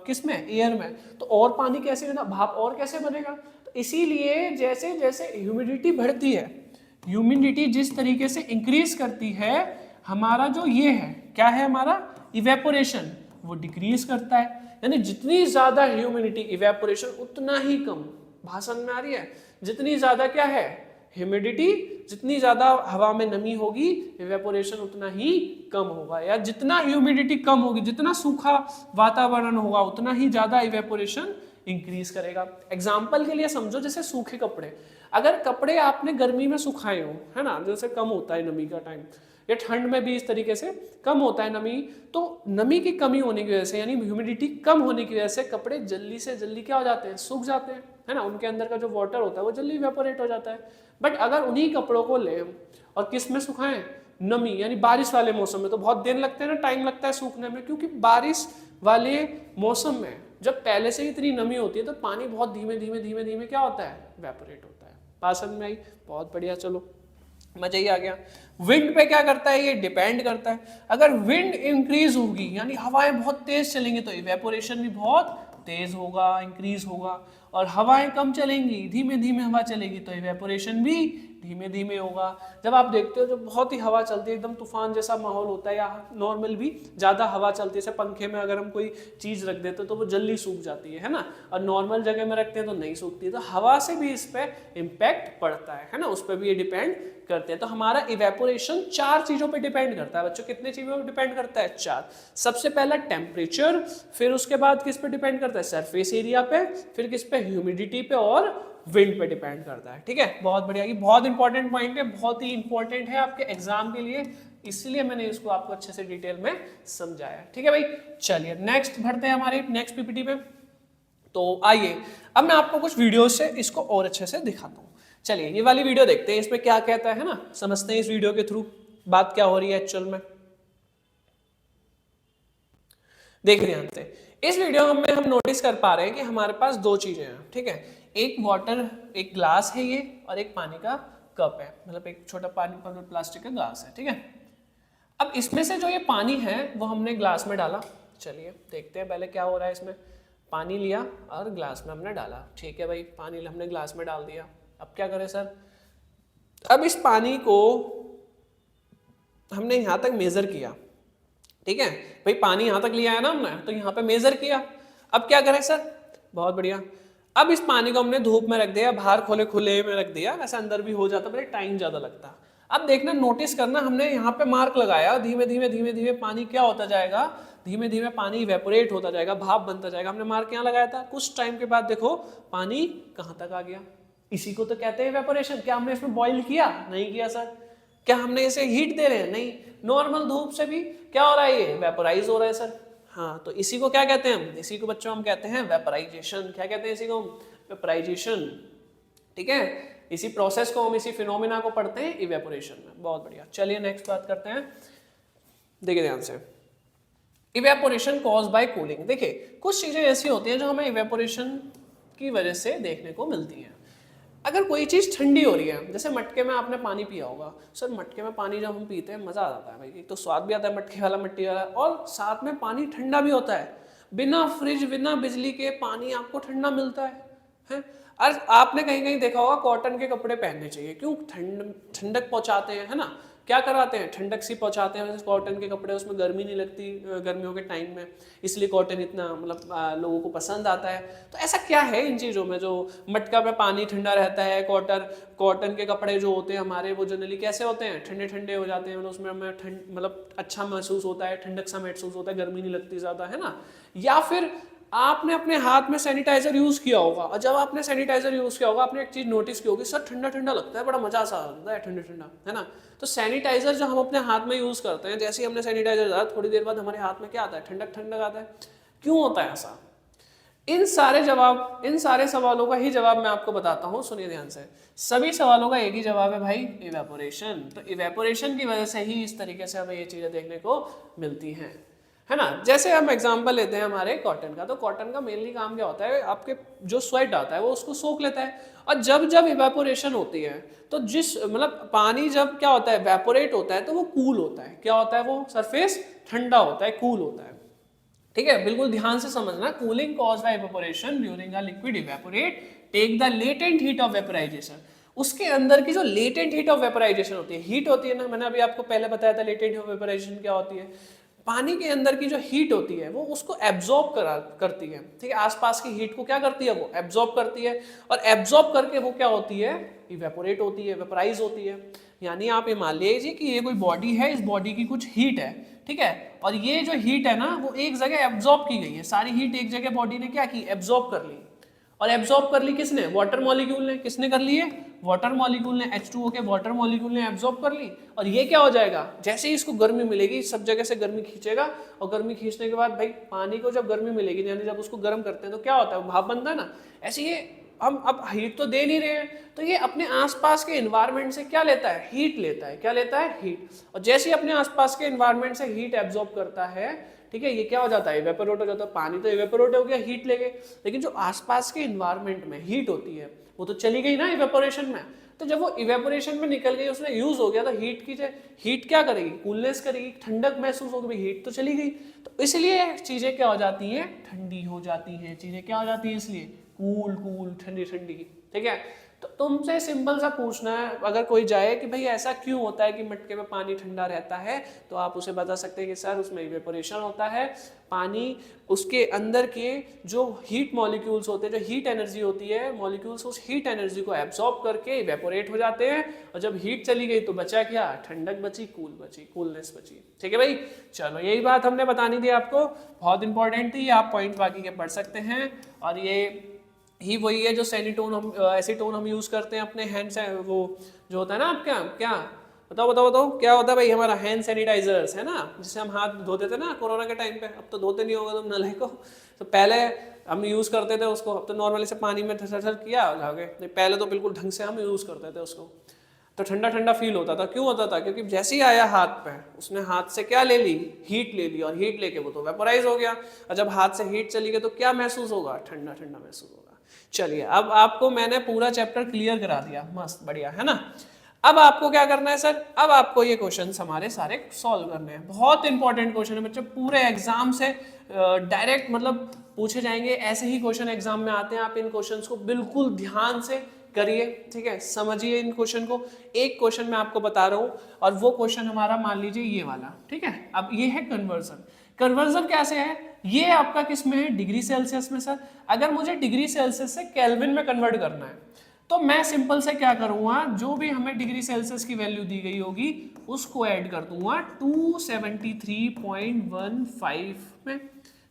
किसमें, एयर में, तो और पानी कैसे बना, भाप और कैसे बनेगा। तो इसीलिए जैसे जैसे ह्यूमिडिटी बढ़ती है, ह्यूमिडिटी जिस तरीके से इंक्रीज करती है, हमारा जो ये है क्या है, हमारा इवेपोरेशन वो डिक्रीज करता है। यानी जितनी ज्यादा ह्यूमिडिटी इवेपोरेशन उतना ही कम, भाषण में आ रही है, जितनी ज्यादा क्या है ह्यूमिडिटी, जितनी ज्यादा हवा में नमी होगी इवेपोरेशन उतना ही कम होगा, या जितना ह्यूमिडिटी कम होगी, जितना सूखा वातावरण होगा उतना ही ज्यादा इवेपोरेशन इंक्रीज करेगा। एग्जाम्पल के लिए समझो, जैसे सूखे कपड़े, अगर कपड़े आपने गर्मी में सुखाए हो, है ना, जैसे कम होता है नमी का टाइम, या ठंड में भी इस तरीके से कम होता है नमी, तो नमी की कमी होने की वजह से यानी ह्यूमिडिटी कम होने की वजह से कपड़े जल्दी से जल्दी क्या हो जाते हैं, सूख जाते हैं, है ना, उनके अंदर का जो वाटर होता है वो जल्दी इवेपोरेट हो जाता है। बट अगर उन्हीं कपड़ों को लें और किस में सुखाएं, नमी यानी बारिश वाले मौसम में, तो बहुत दिन लगते हैं ना, टाइम लगता है सूखने में, क्योंकि बारिश वाले मौसम में जब पहले से ही इतनी नमी होती है तो पानी बहुत धीमे धीमे धीमे धीमे क्या होता है, इवेपोरेट होता है। पासन में आई, बहुत बढ़िया, चलो मजा ही आ गया। विंड पे क्या करता है, ये डिपेंड करता है। अगर विंड इंक्रीज होगी यानी हवाएं बहुत तेज चलेंगी तो इवेपोरेशन भी बहुत तेज होगा, इंक्रीज होगा, और हवाएं कम चलेंगी, धीमे धीमे हवा चलेगी तो इवेपोरेशन भी धीमे धीमे होगा। जब आप देखते हो जब बहुत ही हवा चलती है, एकदम तूफान जैसा माहौल होता है, या नॉर्मल भी ज़्यादा हवा चलती है, जैसे पंखे में अगर हम कोई चीज़ रख देते हैं तो वो जल्दी सूख जाती है ना, और नॉर्मल जगह में रखते हैं तो नहीं सूखती है। तो हवा से भी इस पर इम्पैक्ट पड़ता है ना, उस पर भी ये डिपेंड करते हैं। तो हमारा इवेपोरेशन 4 चीज़ों पे डिपेंड करता है बच्चों। कितने चीज़ों पे डिपेंड करता है, 4। सबसे पहला टेम्परेचर, फिर उसके बाद किस पे डिपेंड करता है, सरफेस एरिया पे, फिर किस पे, ह्यूमिडिटी पे, और विंड पे डिपेंड करता है। ठीक है, बहुत बढ़िया, ये बहुत इंपॉर्टेंट पॉइंट है, बहुत ही इंपॉर्टेंट है आपके एग्जाम के लिए, इसलिए मैंने इसको आपको अच्छे से डिटेल में समझाया। ठीक है भाई, चलिए नेक्स्ट बढ़ते हैं हमारे नेक्स्ट पीपीटी पे। तो आइए अब मैं आपको कुछ वीडियो से इसको और अच्छे से दिखाता हूँ। चलिए ये वाली वीडियो देखते हैं, इसमें क्या कहता है ना, समझते हैं इस वीडियो के थ्रू बात क्या हो रही है एक्चुअल में। देख ध्यान से, इस वीडियो में हम नोटिस कर पा रहे हैं कि हमारे पास 2 चीजें हैं। ठीक है, एक वाटर, एक ग्लास है ये, और एक पानी का कप है, मतलब एक छोटा पानी प्लास्टिक का ग्लास है। ठीक है, अब इसमें से जो ये पानी है वो हमने ग्लास में डाला। चलिए देखते हैं पहले क्या हो रहा है इसमें। पानी लिया और ग्लास में हमने डाला। ठीक है भाई, पानी हमने ग्लास में डाल दिया। अब क्या करें सर, अब इस पानी को हमने यहाँ तक मेजर किया। ठीक है भाई, पानी यहाँ तक लिया है ना हमने, तो यहाँ पे मेजर किया। अब क्या करें सर, बहुत बढ़िया, अब इस पानी को हमने धूप में रख दिया, बाहर खुले में रख दिया, वैसे अंदर भी हो जाता, बट टाइम ज्यादा लगता। अब देखना, नोटिस करना, हमने यहाँ पे मार्क लगाया, धीमे धीमे पानी क्या होता जाएगा, धीमे धीमे पानी इवेपोरेट होता जाएगा, भाप बनता जाएगा। हमने मार्क यहाँ लगाया था, कुछ टाइम के बाद देखो पानी कहाँ तक आ गया। इसी को तो कहते हैं इवेपोरेशन। क्या हमने इसमें बॉइल किया, नहीं किया सर। क्या हमने इसे हीट दे रहे हैं, नहीं। नॉर्मल धूप से भी क्या हो रहा है, ये वेपोराइज हो रहा है सर। हाँ, तो इसी को क्या कहते हैं, इसी को बच्चों हम कहते हैं वेपराइजेशन। क्या कहते हैं इसी को, वेपराइजेशन। ठीक है, इसी प्रोसेस को हम, इसी फिनोमेना को पढ़ते हैं इवेपोरेशन में। बहुत बढ़िया, चलिए नेक्स्ट बात करते हैं। देखिए ध्यान से, इवेपोरेशन कॉज बाय कूलिंग। देखिए कुछ चीजें ऐसी होती हैं जो हमें इवेपोरेशन की वजह से देखने को मिलती हैं। अगर कोई चीज़ ठंडी हो रही है, जैसे मटके में आपने पानी पिया होगा सर, मटके में पानी जब हम पीते हैं मज़ा आ जाता है भाई, एक तो स्वाद भी आता है मटके वाला, मिट्टी वाला, और साथ में पानी ठंडा भी होता है। बिना फ्रिज, बिना बिजली के पानी आपको ठंडा मिलता है। और आपने कहीं कहीं देखा होगा कॉटन के कपड़े पहनने चाहिए, क्यों, ठंडक पहुँचाते हैं, है ना, क्या कराते हैं, ठंडक सी पहुँचाते हैं। कॉटन के कपड़े, उसमें गर्मी नहीं लगती गर्मियों के टाइम में, इसलिए कॉटन इतना मतलब लोगों को पसंद आता है। तो ऐसा क्या है इन चीज़ों में, जो मटका में पानी ठंडा रहता है, कॉटन के कपड़े जो होते हैं हमारे, वो जनरली कैसे होते हैं, ठंडे ठंडे हो जाते हैं, मतलब उसमें हमें ठंड मतलब अच्छा महसूस होता है, ठंडक सा महसूस होता है, गर्मी नहीं लगती ज़्यादा, है ना। या फिर आपने अपने हाथ में सैनिटाइजर यूज़ किया होगा, और जब आपने सैनिटाइजर यूज़ किया होगा आपने एक चीज़ नोटिस की होगी, सर ठंडा ठंडा लगता है, बड़ा मजा सा आता है ठंडा ठंडा, है ना। तो सैनिटाइजर जो हम अपने हाथ में यूज़ करते हैं, जैसे ही हमने सैनिटाइजर डाला थोड़ी देर बाद हमारे हाथ में क्या आता है, ठंडक ठंडक आता है। क्यों होता है ऐसा, इन सारे सवालों का ही जवाब मैं आपको बताता हूँ, सुनिए ध्यान से। सभी सवालों का एक ही जवाब है भाई, इवेपोरेशन। तो इवेपोरेशन की वजह से ही इस तरीके से हमें ये चीज़ें देखने को मिलती हैं, है ना। जैसे हम एग्जांपल लेते हैं हमारे कॉटन का, तो कॉटन का मेनली काम क्या होता है, आपके जो स्वेट आता है वो उसको सोख लेता है, और जब जब इवेपोरेशन होती है तो जिस मतलब पानी जब क्या होता है, इवेपोरेट होता है, तो वो कूल होता है। क्या होता है, वो सरफेस ठंडा होता है, कूल होता है। ठीक है, बिल्कुल ध्यान से समझना, cooling cause by evaporation during a liquid evaporate take the latent heat of vaporization. उसके अंदर की जो लेटेंट हीट ऑफ वेपराइजेशन होती है, हीट होती है ना, मैंने अभी आपको पहले बताया था लेटेंट हीट ऑफ वेपराइजेशन क्या होती है। पानी के अंदर की जो हीट होती है वो उसको एब्जॉर्ब करती है, ठीक है, आसपास की हीट को क्या करती है, वो एब्जॉर्ब करती है, और एब्जॉर्ब करके वो क्या होती है, इवेपोरेट होती है, वेपराइज होती है। यानी आप ये मान लीजिए कि ये कोई बॉडी है, इस बॉडी की कुछ हीट है, ठीक है, और ये जो हीट है ना वो एक जगह एब्जॉर्ब की गई है, सारी हीट एक जगह बॉडी ने क्या की, एब्जॉर्ब कर ली। और एब्जॉर्ब कर ली किसने, वाटर मॉलिक्यूल ने। किसने कर ली है, वाटर मॉलिक्यूल ने, H2O के वाटर मॉलिक्यूल ने एब्जॉर्ब कर ली। और ये क्या हो जाएगा, जैसे ही इसको गर्मी मिलेगी, सब जगह से गर्मी खींचेगा, और गर्मी खींचने के बाद भाई पानी को जब गर्मी मिलेगी, यानी जब उसको गर्म करते हैं तो क्या होता है, भाप बनता है ना। ऐसे ये हम अब हीट तो दे नहीं रहे हैं, तो ये अपने आसपास के एनवायरनमेंट से क्या लेता है, हीट लेता है। क्या लेता है, हीट। और जैसे ही अपने आसपास के एनवायरनमेंट से हीट एब्जॉर्ब करता है, ठीक है, ये क्या हो जाता है, इवेपोरेट हो जाता है। पानी तो इवेपोरेट हो गया हीट लेके, लेकिन जो आसपास के एनवायरनमेंट में हीट होती है वो तो चली गई ना इवेपोरेशन में। तो जब वो इवेपोरेशन में निकल गई, उसमें यूज हो गया, तो हीट की हीट क्या करेगी, कूलनेस करेगी, ठंडक महसूस होगी, हीट तो चली गई। तो इसलिए चीजें क्या हो जाती हैं, ठंडी हो जाती हैं। चीजें क्या हो जाती हैं, इसलिए कूल कूल, ठंडी ठंडी, ठीक है। तो तुमसे सिंपल सा पूछना है, अगर कोई जाए कि भाई ऐसा क्यों होता है कि मटके में पानी ठंडा रहता है, तो आप उसे बता सकते हैं कि सर उसमें इवेपोरेशन होता है। पानी, उसके अंदर के जो हीट मॉलिक्यूल्स होते हैं, जो हीट एनर्जी होती है, मॉलिक्यूल्स उस हीट एनर्जी को एब्जॉर्ब करके इवेपोरेट हो जाते हैं, और जब हीट चली गई तो बचा क्या, ठंडक बची, कूल बची, कूलनेस बची, ठीक है भाई। चलो यही बात हमने बतानी थी आपको, बहुत इंपॉर्टेंट थी, आप पॉइंट बाकी के पढ़ सकते हैं। और ये ही वही है जो सेनीटोन हम एसीटोन हम यूज करते हैं अपने हैंड से, वो जो होता है ना आपका, क्या बताओ बताओ बताओ क्या होता है भाई, हमारा हैंड सैनिटाइजर्स है ना, जिससे हम हाथ धोते थे ना कोरोना के टाइम पे। अब तो धोते नहीं होगा तुम नले को, तो पहले हम यूज करते थे उसको। अब तो नॉर्मली से पानी में ठसर किया जाके, पहले तो बिल्कुल ढंग से हम यूज करते थे उसको, तो ठंडा ठंडा फील होता था। क्यों होता था, क्योंकि जैसे ही आया हाथ पे, उसने हाथ से क्या ले ली, हीट ले ली, और हीट लेके वो तो वेपोराइज हो गया। और जब हाथ से हीट चली गई तो क्या महसूस होगा, ठंडा ठंडा महसूस होगा। चलिए अब आपको मैंने पूरा चैप्टर क्लियर करा दिया, मस्त बढ़िया है ना। अब आपको क्या करना है सर, अब आपको ये क्वेश्चंस हमारे सारे सॉल्व करने हैं। बहुत इंपॉर्टेंट क्वेश्चन है बच्चों, पूरे एग्जाम से डायरेक्ट मतलब पूछे जाएंगे, ऐसे ही क्वेश्चन एग्जाम में आते हैं। आप इन क्वेश्चंस को बिल्कुल ध्यान से करिए, ठीक है, समझिए इन क्वेश्चन को। एक क्वेश्चन मैं आपको बता रहा हूँ, और वो क्वेश्चन हमारा मान लीजिए ये वाला, ठीक है। अब ये है कन्वर्जन। कन्वर्जन कैसे है, ये आपका किस में है, डिग्री सेल्सियस में। सर अगर मुझे डिग्री सेल्सियस से केल्विन में कन्वर्ट करना है, तो मैं सिंपल से क्या करूंगा, जो भी हमें डिग्री सेल्सियस की वैल्यू दी गई होगी उसको ऐड कर दूंगा 273.15 में,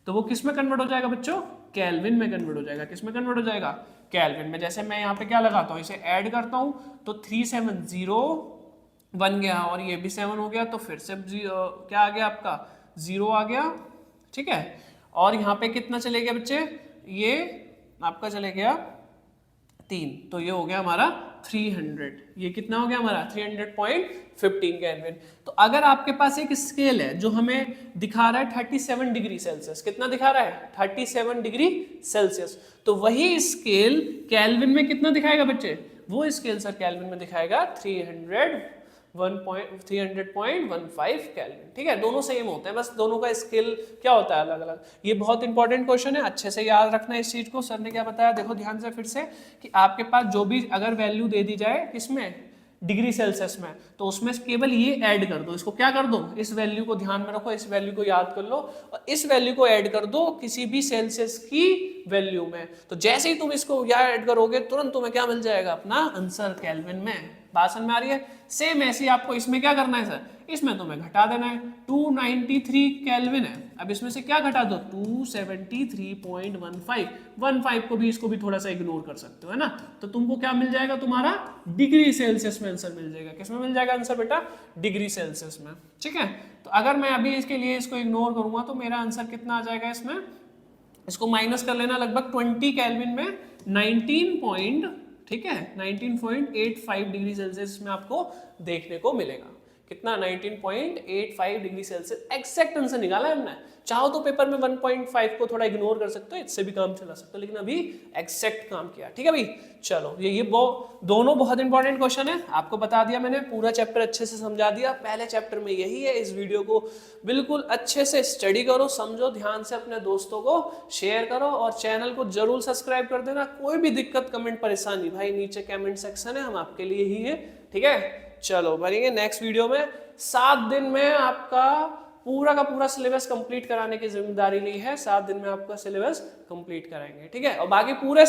तो वो किस में कन्वर्ट हो जाएगा बच्चों, केल्विन में कन्वर्ट हो जाएगा। किस में कन्वर्ट हो जाएगा, केल्विन में। जैसे मैं यहाँ पे क्या लगाता हूँ, इसे ऐड करता हूँ, तो 370 बन गया, और ये भी 7 हो गया, तो फिर से क्या आ गया आपका, 0 आ गया, ठीक है। और यहाँ पे कितना चले गया बच्चे, ये आपका चले गया 3, तो ये हो गया हमारा 300। ये कितना हो गया हमारा 300.15 केल्विन। तो अगर आपके पास एक स्केल है जो हमें दिखा रहा है 37 डिग्री सेल्सियस, कितना दिखा रहा है, 37 डिग्री सेल्सियस, तो वही स्केल केल्विन में कितना दिखाएगा बच्चे, वो स्केल सर केल्विन में दिखाएगा 300.15 केल्विन, ठीक है। दोनों सेम होते हैं, बस दोनों का स्केल क्या होता है, अलग अलग। ये बहुत इंपॉर्टेंट क्वेश्चन है, अच्छे से याद रखना है इस चीज को। सर ने क्या बताया, देखो ध्यान से फिर से, कि आपके पास जो भी अगर वैल्यू दे दी जाए किसमें, डिग्री सेल्सियस में, तो उसमें केवल ये ऐड कर दो, इसको क्या कर दो, इस वैल्यू को ध्यान में रखो, इस वैल्यू को याद कर लो, और इस वैल्यू को ऐड कर दो किसी भी सेल्सियस की वैल्यू में। तो जैसे ही तुम इसको याद ऐड करोगे, तुरंत तुम्हें क्या मिल जाएगा, अपना आंसर केल्विन में। बात समझ में आ रही है। सेम ऐसे ही आपको इसमें क्या करना है सर, इसमें तुम्हें घटा देना है, 293 केल्विन है, अब इसमें से क्या घटा दो, 273.15 को भी, इसको भी थोड़ा सा इग्नोर कर सकते हो, है ना। तो तुमको क्या मिल जाएगा, तुम्हारा डिग्री सेल्सियस में आंसर मिल जाएगा। किसमें मिल जाएगा आंसर बेटा, डिग्री सेल्सियस में, ठीक है। तो अगर मैं अभी इसके लिए इसको इग्नोर करूंगा तो मेरा आंसर कितना आ जाएगा, इसमें इसको माइनस कर लेना, लगभग 20 केल्विन में 19 ठीक है 19.85 डिग्री सेल्सियस में आपको देखने को मिलेगा। कितना, 19.85 डिग्री सेल्सियस, एक्जैक्ट आंसर निकाला है हमने। चाहो तो पेपर में 1.5 को थोड़ा इग्नोर कर सकते हो, इससे भी काम चला सकते हो, लेकिन अभी एग्जैक्ट काम किया। ठीक है भाई, चलो ये दोनों बहुत इंपॉर्टेंट क्वेश्चन है, आपको बता दिया मैंने, पूरा चैप्टर अच्छे से समझा दिया। पहले चैप्टर में यही है, इस वीडियो को बिल्कुल अच्छे से स्टडी करो, समझो, ध्यान से अपने दोस्तों को शेयर करो और चैनल को जरूर सब्सक्राइब कर देना। कोई भी दिक्कत, कमेंट, परेशानी भाई नीचे कमेंट सेक्शन है, हम आपके लिए ही है। ठीक है, चलो बढ़ेंगे नेक्स्ट वीडियो में। 7 दिन में आपका पूरा का पूरा सिलेबस कंप्लीट कराने की जिम्मेदारी ली है, 7 दिन में आपका सिलेबस कंप्लीट कराएंगे। ठीक है, और बाकी पूरे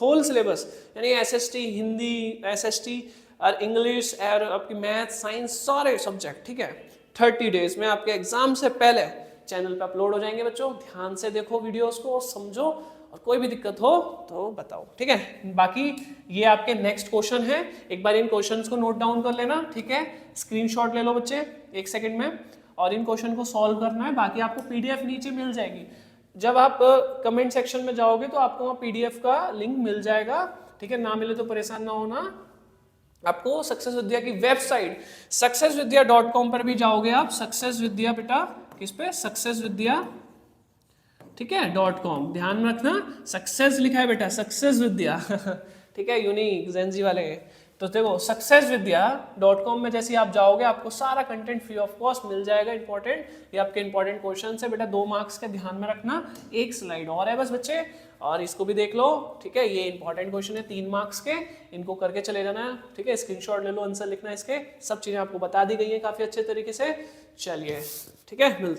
होल सिलेबस यानी एसएसटी, हिंदी, एसएसटी और इंग्लिश और आपकी मैथ, साइंस, सारे सब्जेक्ट, ठीक है, 30 डेज में आपके एग्जाम से पहले चैनल पे अपलोड हो जाएंगे। बच्चों ध्यान से देखो वीडियोस को, समझो, और कोई भी दिक्कत हो तो बताओ। ठीक है, बाकी ये आपके नेक्स्ट क्वेश्चन है, एक बार इन क्वेश्चंस को नोट डाउन कर लेना। ठीक है, स्क्रीनशॉट ले लो बच्चे 1 सेकंड में, और इन क्वेश्चन को सॉल्व करना है। बाकी आपको पीडीएफ नीचे मिल जाएगी, जब आप कमेंट सेक्शन में जाओगे तो आपको वहाँ पीडीएफ का लिंक मिल जाएगा। ठीक है, ना मिले तो परेशान ना होना, आपको सक्सेस विद्या की वेबसाइट successvidya.com पर भी जाओगे आप, सक्सेस विद्या बेटा किस पे, सक्सेस विद्या, ठीक है .com, ध्यान में रखना, सक्सेस लिखा है बेटा, सक्सेस विद्या ठीक है, यूनिक जेंजी वाले। तो देखो successvidya.com में जैसे आप जाओगे आपको सारा कंटेंट फ्री ऑफ कॉस्ट मिल जाएगा। इंपॉर्टेंट, ये आपके इंपॉर्टेंट क्वेश्चन है बेटा, 2 मार्क्स के, ध्यान में रखना। एक स्लाइड और है बस बच्चे, और इसको भी देख लो। ठीक है, ये इंपॉर्टेंट क्वेश्चन है 3 मार्क्स के, इनको करके चले जाना है। ठीक है, स्क्रीनशॉट ले लो, आंसर लिखना है, इसके सब चीजें आपको बता दी गई है काफी अच्छे तरीके से। चलिए ठीक है, मिलते